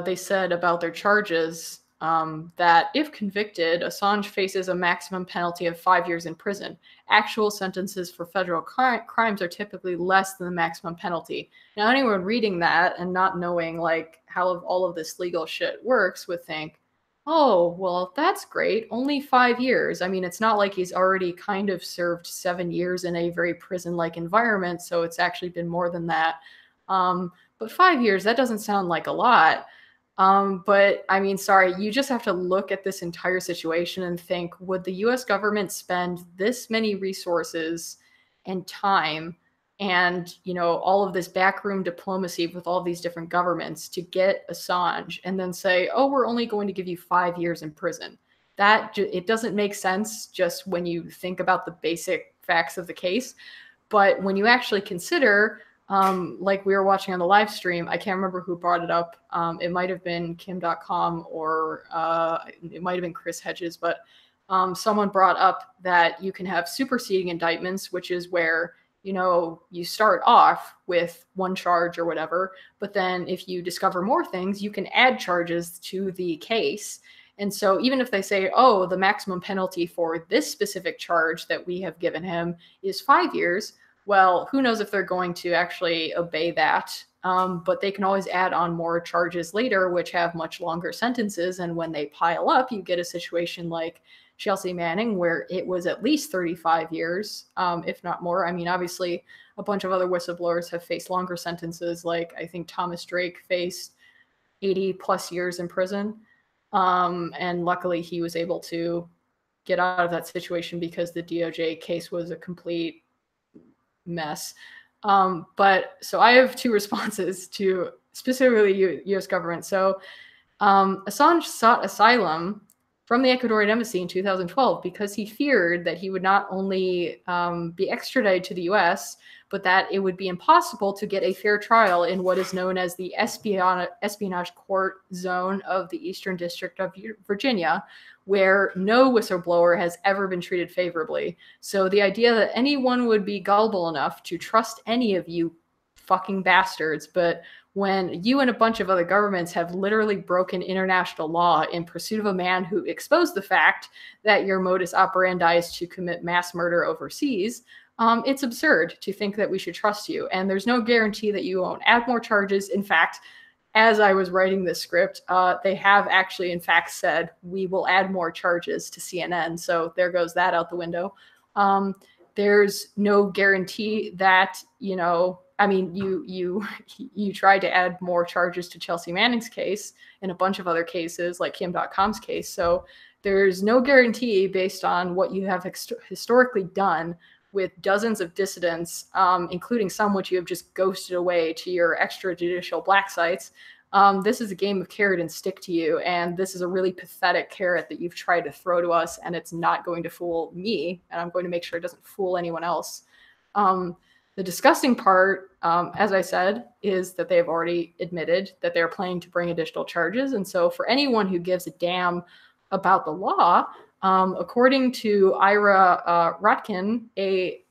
they said about their charges that if convicted, Assange faces a maximum penalty of 5 years in prison. Actual sentences for federal crimes are typically less than the maximum penalty. Now, anyone reading that and not knowing like how all of this legal shit works would think, oh, well, that's great. Only 5 years. I mean, it's not like he's already kind of served 7 years in a very prison-like environment, so it's actually been more than that. But 5 years, that doesn't sound like a lot. But I mean, sorry, you just have to look at this entire situation and think, would the US government spend this many resources and time and, you know, all of this backroom diplomacy with all these different governments to get Assange and then say, oh, we're only going to give you 5 years in prison? That it doesn't make sense just when you think about the basic facts of the case. But when you actually consider, like we were watching on the live stream, I can't remember who brought it up. It might have been Kim.com or it might have been Chris Hedges, but someone brought up that you can have superseding indictments, which is where, you know, you start off with one charge or whatever, but then if you discover more things, you can add charges to the case. And so even if they say, oh, the maximum penalty for this specific charge that we have given him is 5 years, well, who knows if they're going to actually obey that. But they can always add on more charges later, which have much longer sentences. And when they pile up, you get a situation like Chelsea Manning, where it was at least 35 years, if not more. I mean, obviously, a bunch of other whistleblowers have faced longer sentences. Like I think Thomas Drake faced 80 plus years in prison. And luckily, he was able to get out of that situation because the DOJ case was a complete mess. But so I have two responses to specifically U.S. government. So Assange sought asylum from the Ecuadorian embassy in 2012 because he feared that he would not only be extradited to the U.S., but that it would be impossible to get a fair trial in what is known as the espionage court zone of the Eastern District of Virginia, where no whistleblower has ever been treated favorably. So the idea that anyone would be gullible enough to trust any of you fucking bastards, but when you and a bunch of other governments have literally broken international law in pursuit of a man who exposed the fact that your modus operandi is to commit mass murder overseas, it's absurd to think that we should trust you. And there's no guarantee that you won't add more charges. In fact, as I was writing this script, they have actually, in fact, said we will add more charges to CNN. So there goes that out the window. There's no guarantee that, you know, I mean, you tried to add more charges to Chelsea Manning's case and a bunch of other cases like Kim.com's case. So there's no guarantee based on what you have historically done with dozens of dissidents, including some which you have just ghosted away to your extrajudicial black sites. This is a game of carrot and stick to you, and this is a really pathetic carrot that you've tried to throw to us, and it's not going to fool me, and I'm going to make sure it doesn't fool anyone else. The disgusting part, as I said, is that they have already admitted that they're planning to bring additional charges, and so for anyone who gives a damn about the law, according to Ira Rotkin, a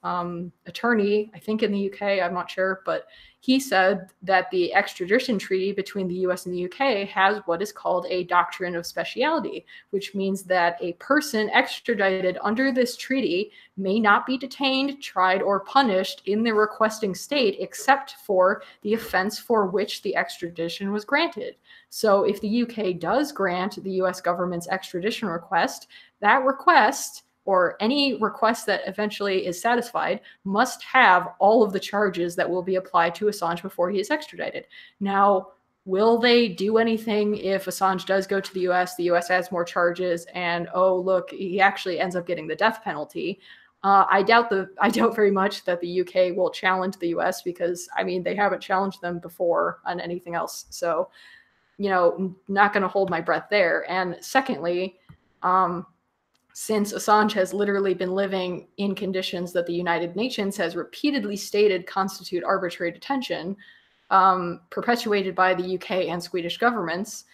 attorney, I think in the UK, I'm not sure, but he said that the extradition treaty between the US and the UK has what is called a doctrine of speciality, which means that a person extradited under this treaty may not be detained, tried, or punished in the requesting state except for the offense for which the extradition was granted. So if the UK does grant the US government's extradition request, that request, or any request that eventually is satisfied, must have all of the charges that will be applied to Assange before he is extradited. Now, will they do anything if Assange does go to the US adds more charges, and oh, look, he actually ends up getting the death penalty? I doubt very much that the UK will challenge the US because, I mean, they haven't challenged them before on anything else. So, you know, not going to hold my breath there. And secondly, since Assange has literally been living in conditions that the United Nations has repeatedly stated constitute arbitrary detention, perpetuated by the UK and Swedish governments,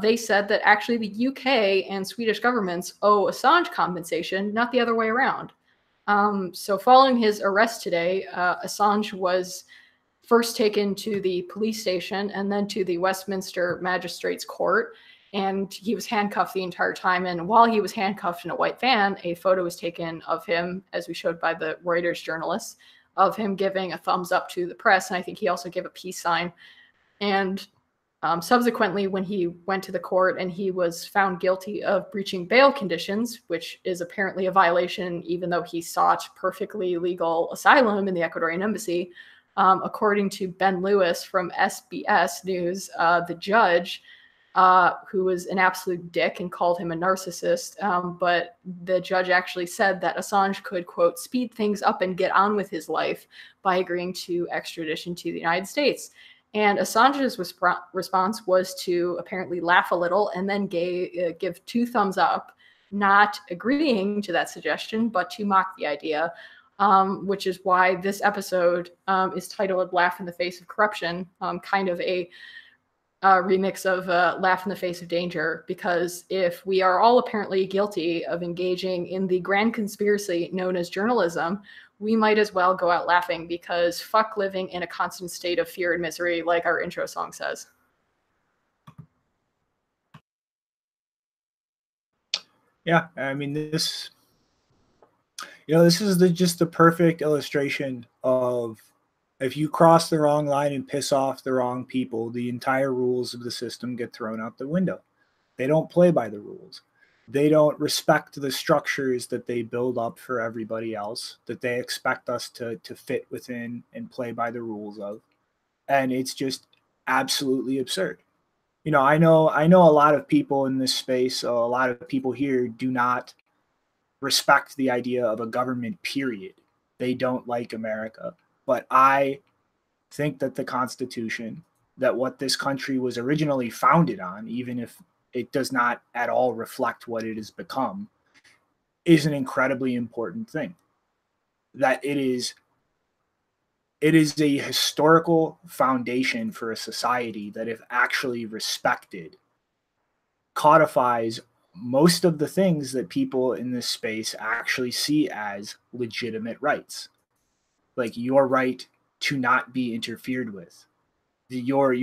they said that actually the UK and Swedish governments owe Assange compensation, not the other way around. So following his arrest today, Assange was first taken to the police station and then to the Westminster Magistrates Court, and he was handcuffed the entire time. And while he was handcuffed in a white van, a photo was taken of him, as we showed by the Reuters journalists, of him giving a thumbs up to the press. And I think he also gave a peace sign. And subsequently, when he went to the court and he was found guilty of breaching bail conditions, which is apparently a violation, even though he sought perfectly legal asylum in the Ecuadorian embassy, according to Ben Lewis from SBS News, the judge, who was an absolute dick and called him a narcissist, but the judge actually said that Assange could, quote, speed things up and get on with his life by agreeing to extradition to the United States. And Assange's response was to apparently laugh a little and then give 2 thumbs up, not agreeing to that suggestion, but to mock the idea, which is why this episode is titled Laugh in the Face of Corruption, kind of a remix of Laugh in the Face of Danger, because if we are all apparently guilty of engaging in the grand conspiracy known as journalism, we might as well go out laughing, because fuck living in a constant state of fear and misery, like our intro song says. Yeah, I mean, this is just the perfect illustration of, if you cross the wrong line and piss off the wrong people, the entire rules of the system get thrown out the window. They don't play by the rules. They don't respect the structures that they build up for everybody else, that they expect us to fit within and play by the rules of. And it's just absolutely absurd. I know a lot of people in this space, a lot of people here do not respect the idea of a government, period. They don't like America. But I think that the Constitution, that what this country was originally founded on, even if it does not at all reflect what it has become, is an incredibly important thing. That it is a historical foundation for a society that, if actually respected, codifies most of the things that people in this space actually see as legitimate rights. Like your right to not be interfered with, your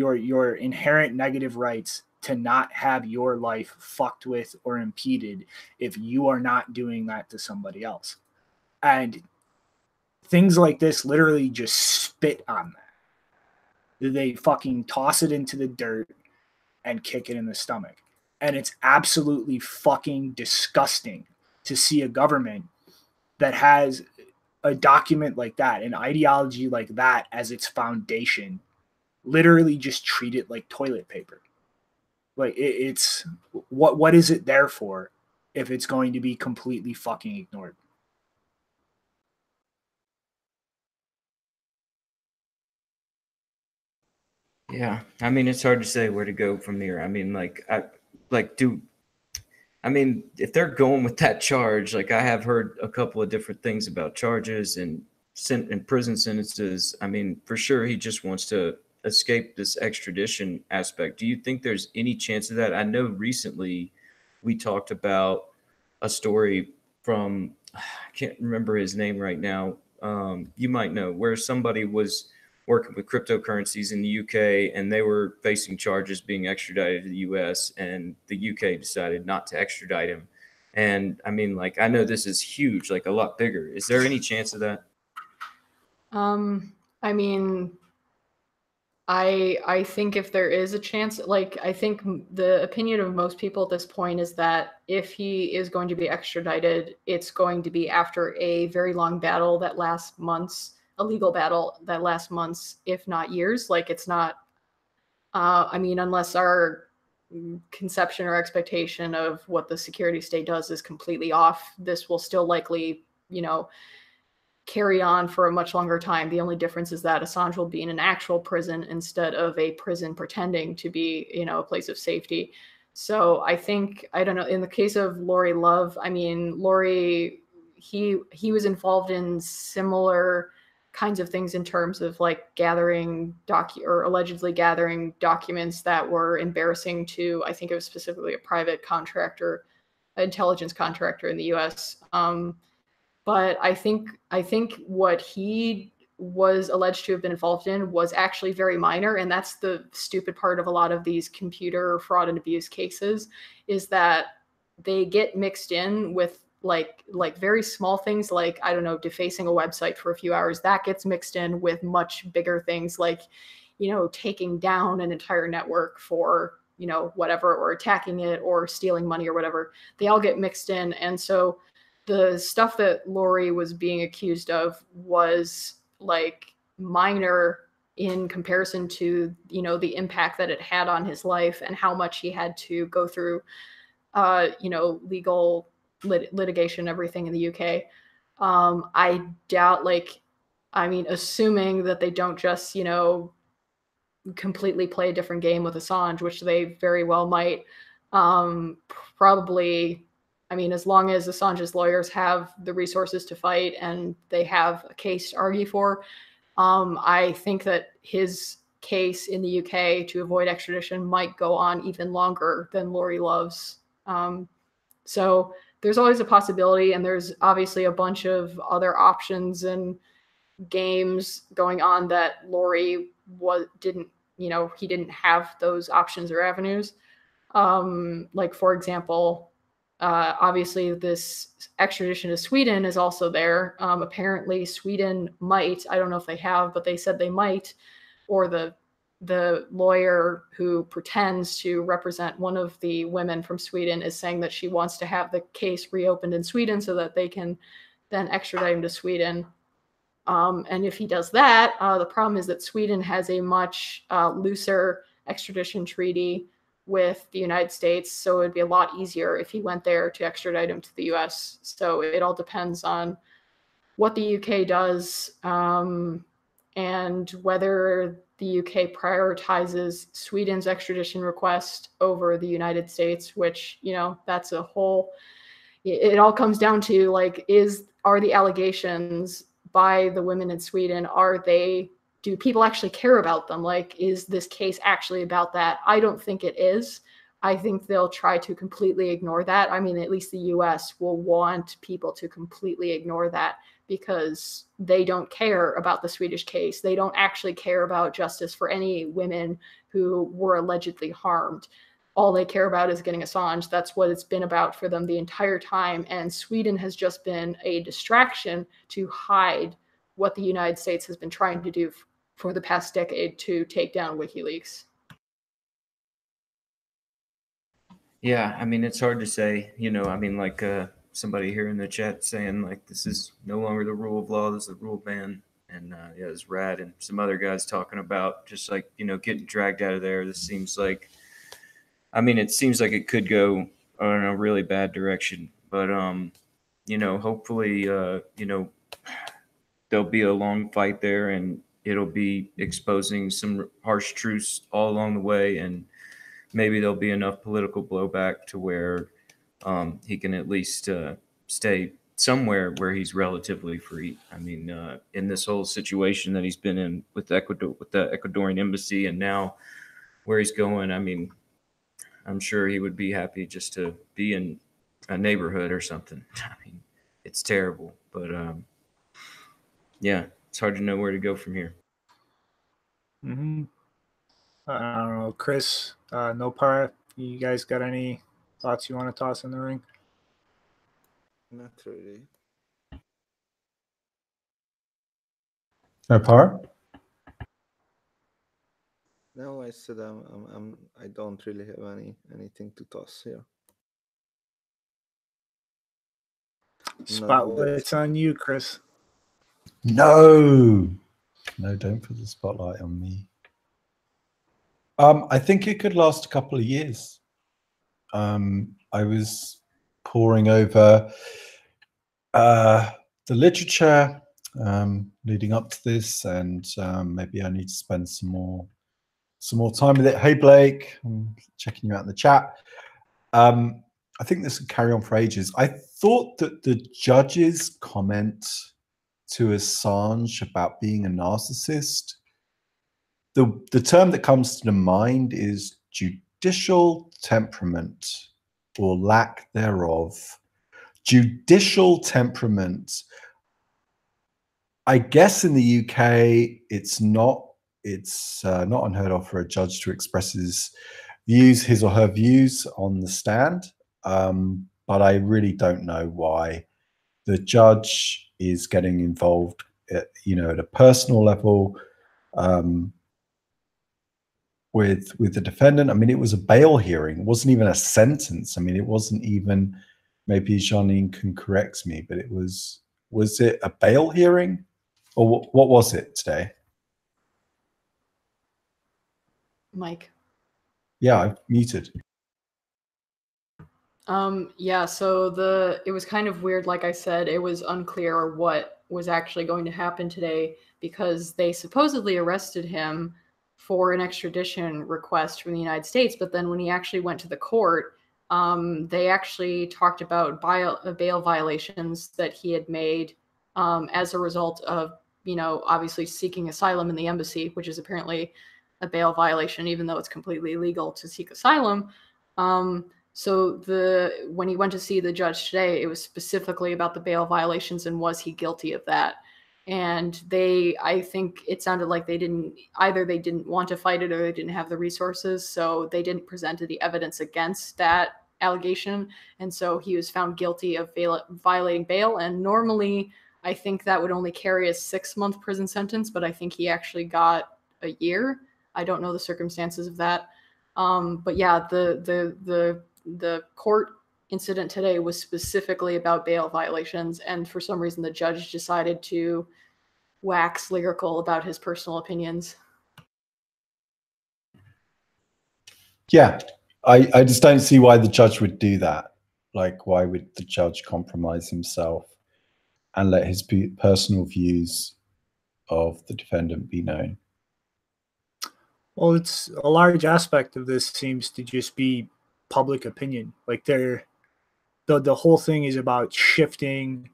inherent negative rights to not have your life fucked with or impeded if you are not doing that to somebody else. And things like this literally just spit on that. They fucking toss it into the dirt and kick it in the stomach. And it's absolutely fucking disgusting to see a government that has a document like that, an ideology like that as its foundation, literally just treat it like toilet paper. Like it's what is it there for if it's going to be completely fucking ignored? Yeah, I mean, it's hard to say where to go from here. I mean, if they're going with that charge, like I have heard a couple of different things about charges and prison sentences. I mean, for sure, he just wants to escape this extradition aspect. Do you think there's any chance of that? I know recently we talked about a story from, I can't remember his name right now. You might know, where somebody was working with cryptocurrencies in the UK and they were facing charges being extradited to the US, and the UK decided not to extradite him. And I mean, like, I know this is huge, like a lot bigger. Is there any chance of that? I mean, I think if there is a chance, like, I think the opinion of most people at this point is that if he is going to be extradited, it's going to be after a very long battle that lasts months, a legal battle that lasts months, if not years. Like, it's not, I mean, unless our conception or expectation of what the security state does is completely off, this will still likely, carry on for a much longer time. The only difference is that Assange will be in an actual prison instead of a prison pretending to be, a place of safety. So I think, I don't know, in the case of Lori Love, I mean, Lori, he was involved in similar kinds of things in terms of like gathering or allegedly gathering documents that were embarrassing to, I think it was specifically a private contractor, intelligence contractor in the US. But I think what he was alleged to have been involved in was actually very minor, and that's the stupid part of a lot of these computer fraud and abuse cases, is that they get mixed in with like very small things, like, I don't know, defacing a website for a few hours. That gets mixed in with much bigger things, like, you know, taking down an entire network for, you know, whatever, or attacking it or stealing money or whatever. They all get mixed in. And so the stuff that Lori was being accused of was like minor in comparison to, you know, the impact that it had on his life and how much he had to go through, you know, legal litigation, everything in the UK. I doubt, like, I mean, assuming that they don't just, you know, completely play a different game with Assange, which they very well might, probably, I mean, as long as Assange's lawyers have the resources to fight and they have a case to argue for, I think that his case in the UK to avoid extradition might go on even longer than Lori Love's. So there's always a possibility, and there's obviously a bunch of other options and games going on that Lori didn't, you know, he didn't have those options or avenues. Like, for example, obviously this extradition to Sweden is also there. Apparently Sweden might, I don't know if they have, but they said they might, or the lawyer who pretends to represent one of the women from Sweden is saying that she wants to have the case reopened in Sweden so that they can then extradite him to Sweden. And if he does that, the problem is that Sweden has a much looser extradition treaty with the United States, so it'd be a lot easier if he went there to extradite him to the US. So it all depends on what the UK does, and whether the UK prioritizes Sweden's extradition request over the United States, which, you know, that's a whole, it all comes down to, like, are the allegations by the women in Sweden, do people actually care about them? Like, is this case actually about that? I don't think it is. I think they'll try to completely ignore that. I mean, at least the US will want people to completely ignore that because they don't care about the Swedish case. They don't actually care about justice for any women who were allegedly harmed. All they care about is getting Assange. That's what it's been about for them the entire time. And Sweden has just been a distraction to hide what the United States has been trying to do for the past decade to take down WikiLeaks. Yeah, I mean, it's hard to say, you know, I mean, like somebody here in the chat saying, like, this is no longer the rule of law, this is the rule of man. And yeah, it's Rad and some other guys talking about just, like, you know, getting dragged out of there. This seems like, I mean, it seems like it could go in a really bad direction. But, you know, hopefully, you know, there'll be a long fight there and it'll be exposing some harsh truths all along the way. And maybe there'll be enough political blowback to where he can at least stay somewhere where he's relatively free. I mean, in this whole situation that he's been in with Ecuador, with the Ecuadorian embassy, and now where he's going, I mean, I'm sure he would be happy just to be in a neighborhood or something. I mean, it's terrible, but yeah, it's hard to know where to go from here. Mm-hmm. I don't know, Chris, Nopara, you guys got any thoughts you want to toss in the ring? Not really. Nopara? No, I said I don't really have anything to toss here. Spotlight's on you, Chris. No, don't put the spotlight on me. I think it could last a couple of years. I was poring over the literature leading up to this, and maybe I need to spend some more some more time with it. Hey, Blake, I'm checking you out in the chat. I think this could carry on for ages. I thought that the judge's comment to Assange about being a narcissist, the term that comes to the mind is judicial temperament or lack thereof. Judicial temperament. I guess in the UK, it's not unheard of for a judge to express his or her views on the stand. But I really don't know why the judge is getting involved at a personal level with the defendant. I mean, it was a bail hearing. It wasn't even a sentence. I mean, it wasn't even, maybe Janine can correct me, but was it a bail hearing? Or what was it today? Mike. Yeah, I've muted. Yeah, so it was kind of weird. Like I said, it was unclear what was actually going to happen today because they supposedly arrested him for an extradition request from the United States. But then when he actually went to the court, they actually talked about bail violations that he had made as a result of, obviously seeking asylum in the embassy, which is apparently a bail violation, even though it's completely illegal to seek asylum. So when he went to see the judge today, it was specifically about the bail violations and was he guilty of that? And I think it sounded like they didn't want to fight it or they didn't have the resources. So they didn't present any evidence against that allegation. And so he was found guilty of violating bail. And normally I think that would only carry a 6-month prison sentence, but I think he actually got a year. I don't know the circumstances of that. But yeah, the court incident today was specifically about bail violations, and for some reason the judge decided to wax lyrical about his personal opinions. Yeah, I just don't see why the judge would do that. Like, why would the judge compromise himself and let his personal views of the defendant be known? Well, it's a large aspect of this seems to just be public opinion. Like the whole thing is about shifting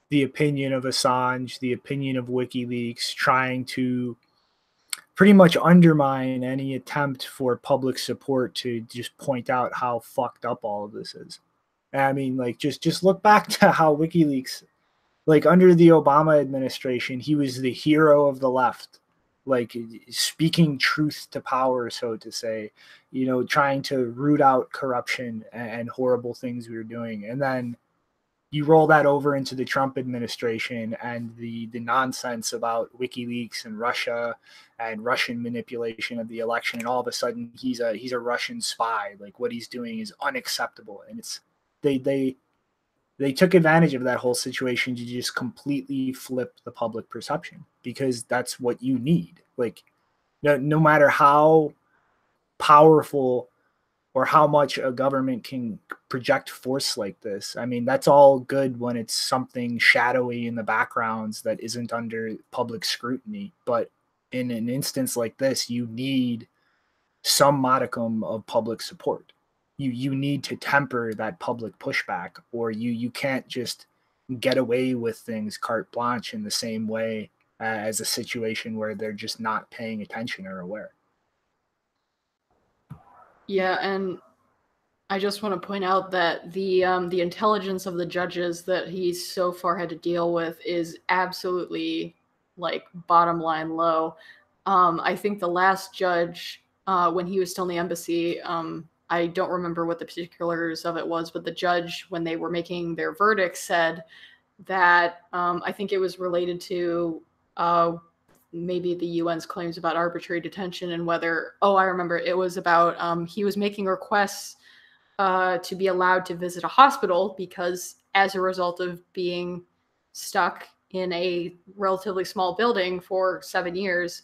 the opinion of Assange, the opinion of WikiLeaks, trying to pretty much undermine any attempt for public support to just point out how fucked up all of this is. I mean, like just look back to how WikiLeaks, like under the Obama administration, he was the hero of the left. Like speaking truth to power, so to say, trying to root out corruption and horrible things we were doing. And then you roll that over into the Trump administration and the nonsense about WikiLeaks and Russia and Russian manipulation of the election. And all of a sudden he's a Russian spy. Like what he's doing is unacceptable. And it's, they took advantage of that whole situation to just completely flip the public perception, because that's what you need. Like, no matter how powerful or how much a government can project force like this, I mean, that's all good when it's something shadowy in the backgrounds that isn't under public scrutiny. But in an instance like this, you need some modicum of public support. You need to temper that public pushback, or you can't just get away with things carte blanche in the same way as a situation where they're just not paying attention or aware. Yeah, and I just want to point out that the intelligence of the judges that he's so far had to deal with is absolutely like bottom line low. I think the last judge, when he was still in the embassy, I don't remember what the particulars of it was, but the judge, when they were making their verdict, said that I think it was related to maybe the UN's claims about arbitrary detention and whether, I remember, it was about he was making requests to be allowed to visit a hospital because as a result of being stuck in a relatively small building for 7 years,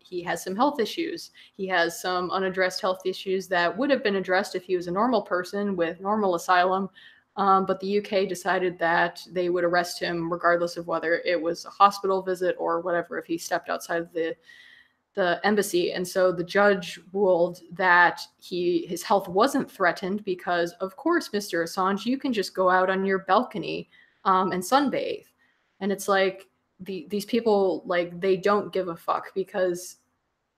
he has some health issues. He has some unaddressed health issues that would have been addressed if he was a normal person with normal asylum. But the UK decided that they would arrest him regardless of whether it was a hospital visit or whatever, if he stepped outside of the embassy. And so the judge ruled that his health wasn't threatened because, of course, Mr. Assange, you can just go out on your balcony and sunbathe. And it's like these people, like, they don't give a fuck, because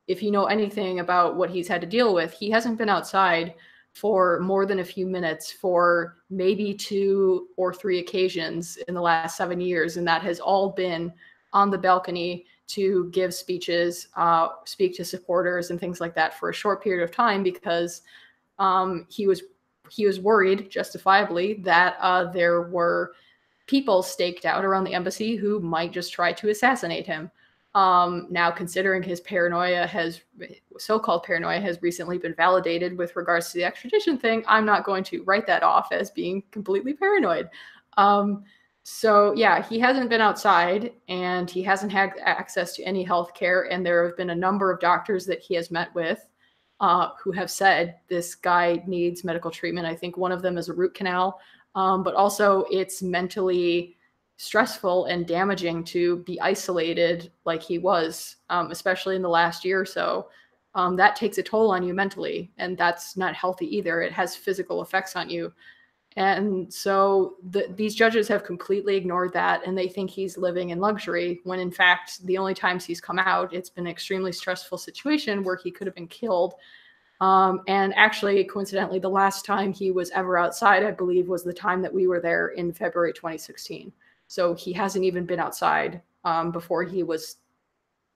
if you know anything about what he's had to deal with, he hasn't been outside for more than a few minutes for maybe 2 or 3 occasions in the last 7 years. And that has all been on the balcony to give speeches, speak to supporters and things like that for a short period of time, because he was worried, justifiably, that there were people staked out around the embassy who might just try to assassinate him. Now, considering his so-called paranoia has recently been validated with regards to the extradition thing, I'm not going to write that off as being completely paranoid. So yeah, he hasn't been outside and he hasn't had access to any health care. And there have been a number of doctors that he has met with who have said this guy needs medical treatment. I think one of them is a root canal, but also it's mentally stressful and damaging to be isolated like he was, especially in the last year or so. That takes a toll on you mentally, and that's not healthy either. It has physical effects on you. And so these judges have completely ignored that, and they think he's living in luxury, when in fact, the only times he's come out, it's been an extremely stressful situation where he could have been killed. And actually, coincidentally, the last time he was ever outside, I believe, was the time that we were there in February 2016. So he hasn't even been outside before he was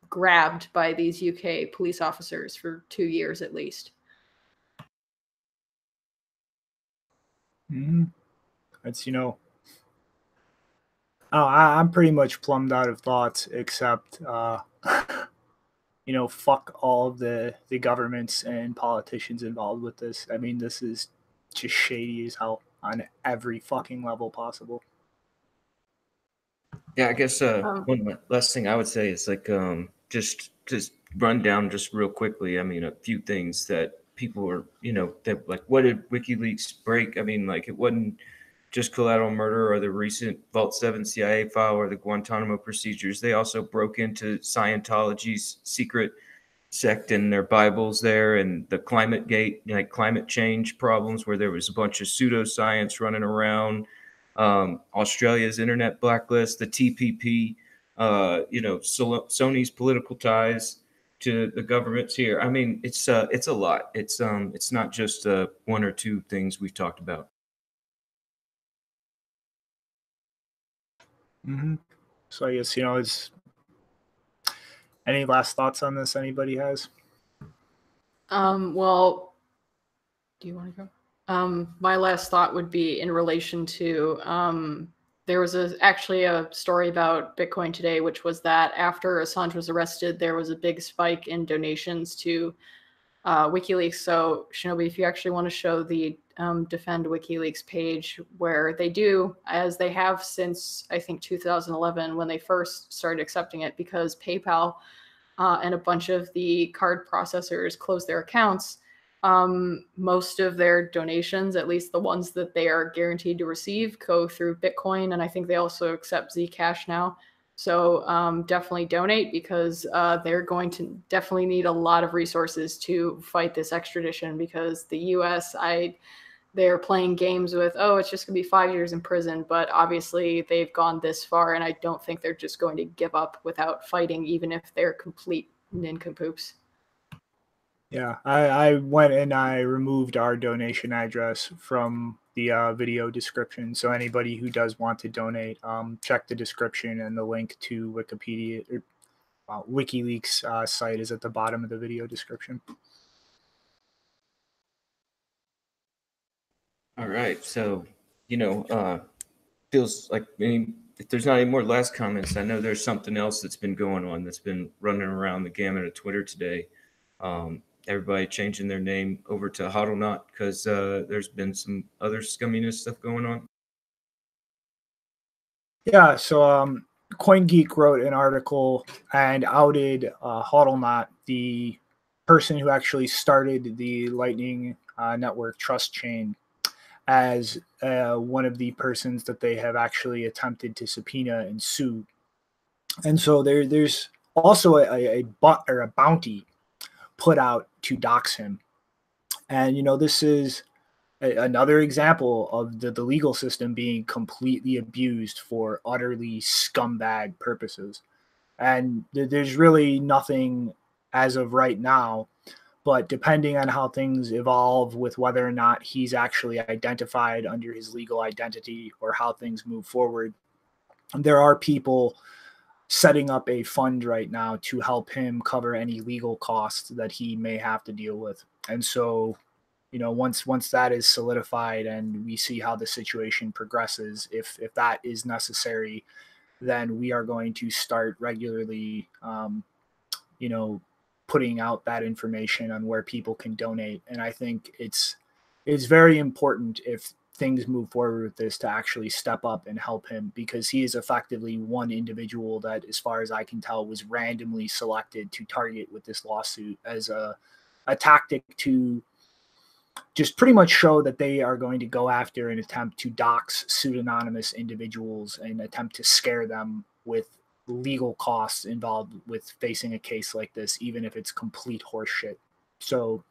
grabbed by these UK police officers for 2 years at least. Mm-hmm. That's, I'm pretty much plumbed out of thoughts, except, fuck all of the governments and politicians involved with this. I mean, this is just shady as hell on every fucking level possible. Yeah, I guess one last thing I would say is like just run down just real quickly. I mean, a few things that people are, that like, what did WikiLeaks break? I mean, like, it wasn't just collateral murder or the recent Vault 7 CIA file or the Guantanamo procedures. They also broke into Scientology's secret sect and their Bibles there, and the ClimateGate, like climate change problems, where there was a bunch of pseudoscience running around. Australia's internet blacklist, the TPP, Sony's political ties to the governments here. I mean, it's a lot. It's not just 1 or 2 things we've talked about. Mm-hmm. So I guess, it's any last thoughts on this anybody has? Well, do you want to go? My last thought would be in relation to there was actually a story about Bitcoin today, which was that after Assange was arrested, there was a big spike in donations to WikiLeaks. So, Shinobi, if you actually want to show the Defend WikiLeaks page, where they do, as they have since, I think, 2011, when they first started accepting it, because PayPal and a bunch of the card processors closed their accounts. Most of their donations, at least the ones that they are guaranteed to receive, go through Bitcoin, and I think they also accept Zcash now. So definitely donate, because they're going to definitely need a lot of resources to fight this extradition, because the US, they're playing games with, it's just going to be 5 years in prison, but obviously they've gone this far, and I don't think they're just going to give up without fighting, even if they're complete nincompoops. Yeah, I went and I removed our donation address from the video description. So anybody who does want to donate, check the description, and the link to Wikipedia or WikiLeaks site is at the bottom of the video description. All right, so feels like, if there's not any more last comments, I know there's something else that's been going on that's been running around the gamut of Twitter today. Everybody changing their name over to HODLNOT because there's been some other scumminess stuff going on. Yeah, so CoinGeek wrote an article and outed HODLNOT, the person who actually started the Lightning Network trust chain, as one of the persons that they have actually attempted to subpoena and sue. And so there's also a bounty put out to dox him. And, you know, this is another example of the legal system being completely abused for utterly scumbag purposes. And there's really nothing as of right now, but depending on how things evolve with whether or not he's actually identified under his legal identity or how things move forward, there are people setting up a fund right now to help him cover any legal costs that he may have to deal with. And so, you know, once that is solidified and we see how the situation progresses, if that is necessary, then we are going to start regularly, you know, putting out that information on where people can donate. And I think it's very important, if things move forward with this, to actually step up and help him, because he is effectively one individual that, as far as I can tell, was randomly selected to target with this lawsuit as a tactic to just pretty much show that they are going to go after and attempt to dox pseudonymous individuals and attempt to scare them with legal costs involved with facing a case like this, even if it's complete horseshit. So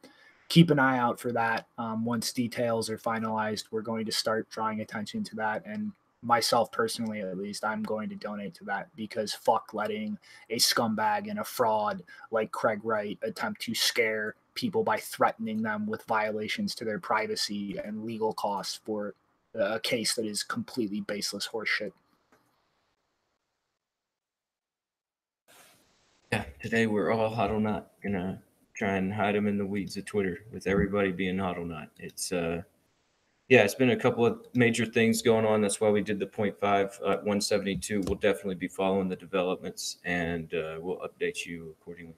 keep an eye out for that. Once details are finalized, we're going to start drawing attention to that. And myself personally, at least, I'm going to donate to that, because fuck letting a scumbag and a fraud like Craig Wright attempt to scare people by threatening them with violations to their privacy and legal costs for a case that is completely baseless horseshit. Yeah, today we're all huddle nut. Gonna try and hide them in the weeds of Twitter with everybody being huddle nut. It's yeah, it's been a couple of major things going on. That's why we did the 0.5 172. We'll definitely be following the developments, and we'll update you accordingly.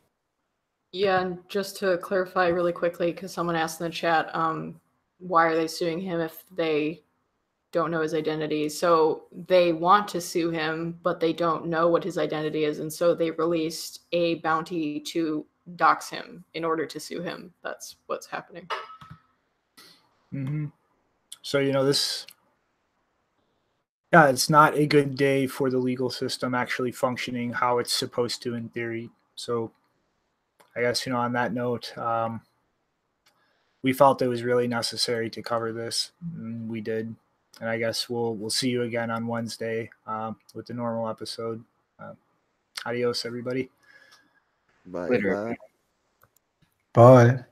Yeah, and just to clarify really quickly, because someone asked in the chat, why are they suing him if they don't know his identity? So they want to sue him, but they don't know what his identity is, and so they released a bounty to dox him in order to sue him. That's what's happening. Mm-hmm. So, you know, it's not a good day for the legal system actually functioning how it's supposed to in theory. So I guess, you know, on that note, we felt it was really necessary to cover this, and we did. And I guess we'll see you again on Wednesday with the normal episode. Adios, everybody. Bye Later. bye. Bye.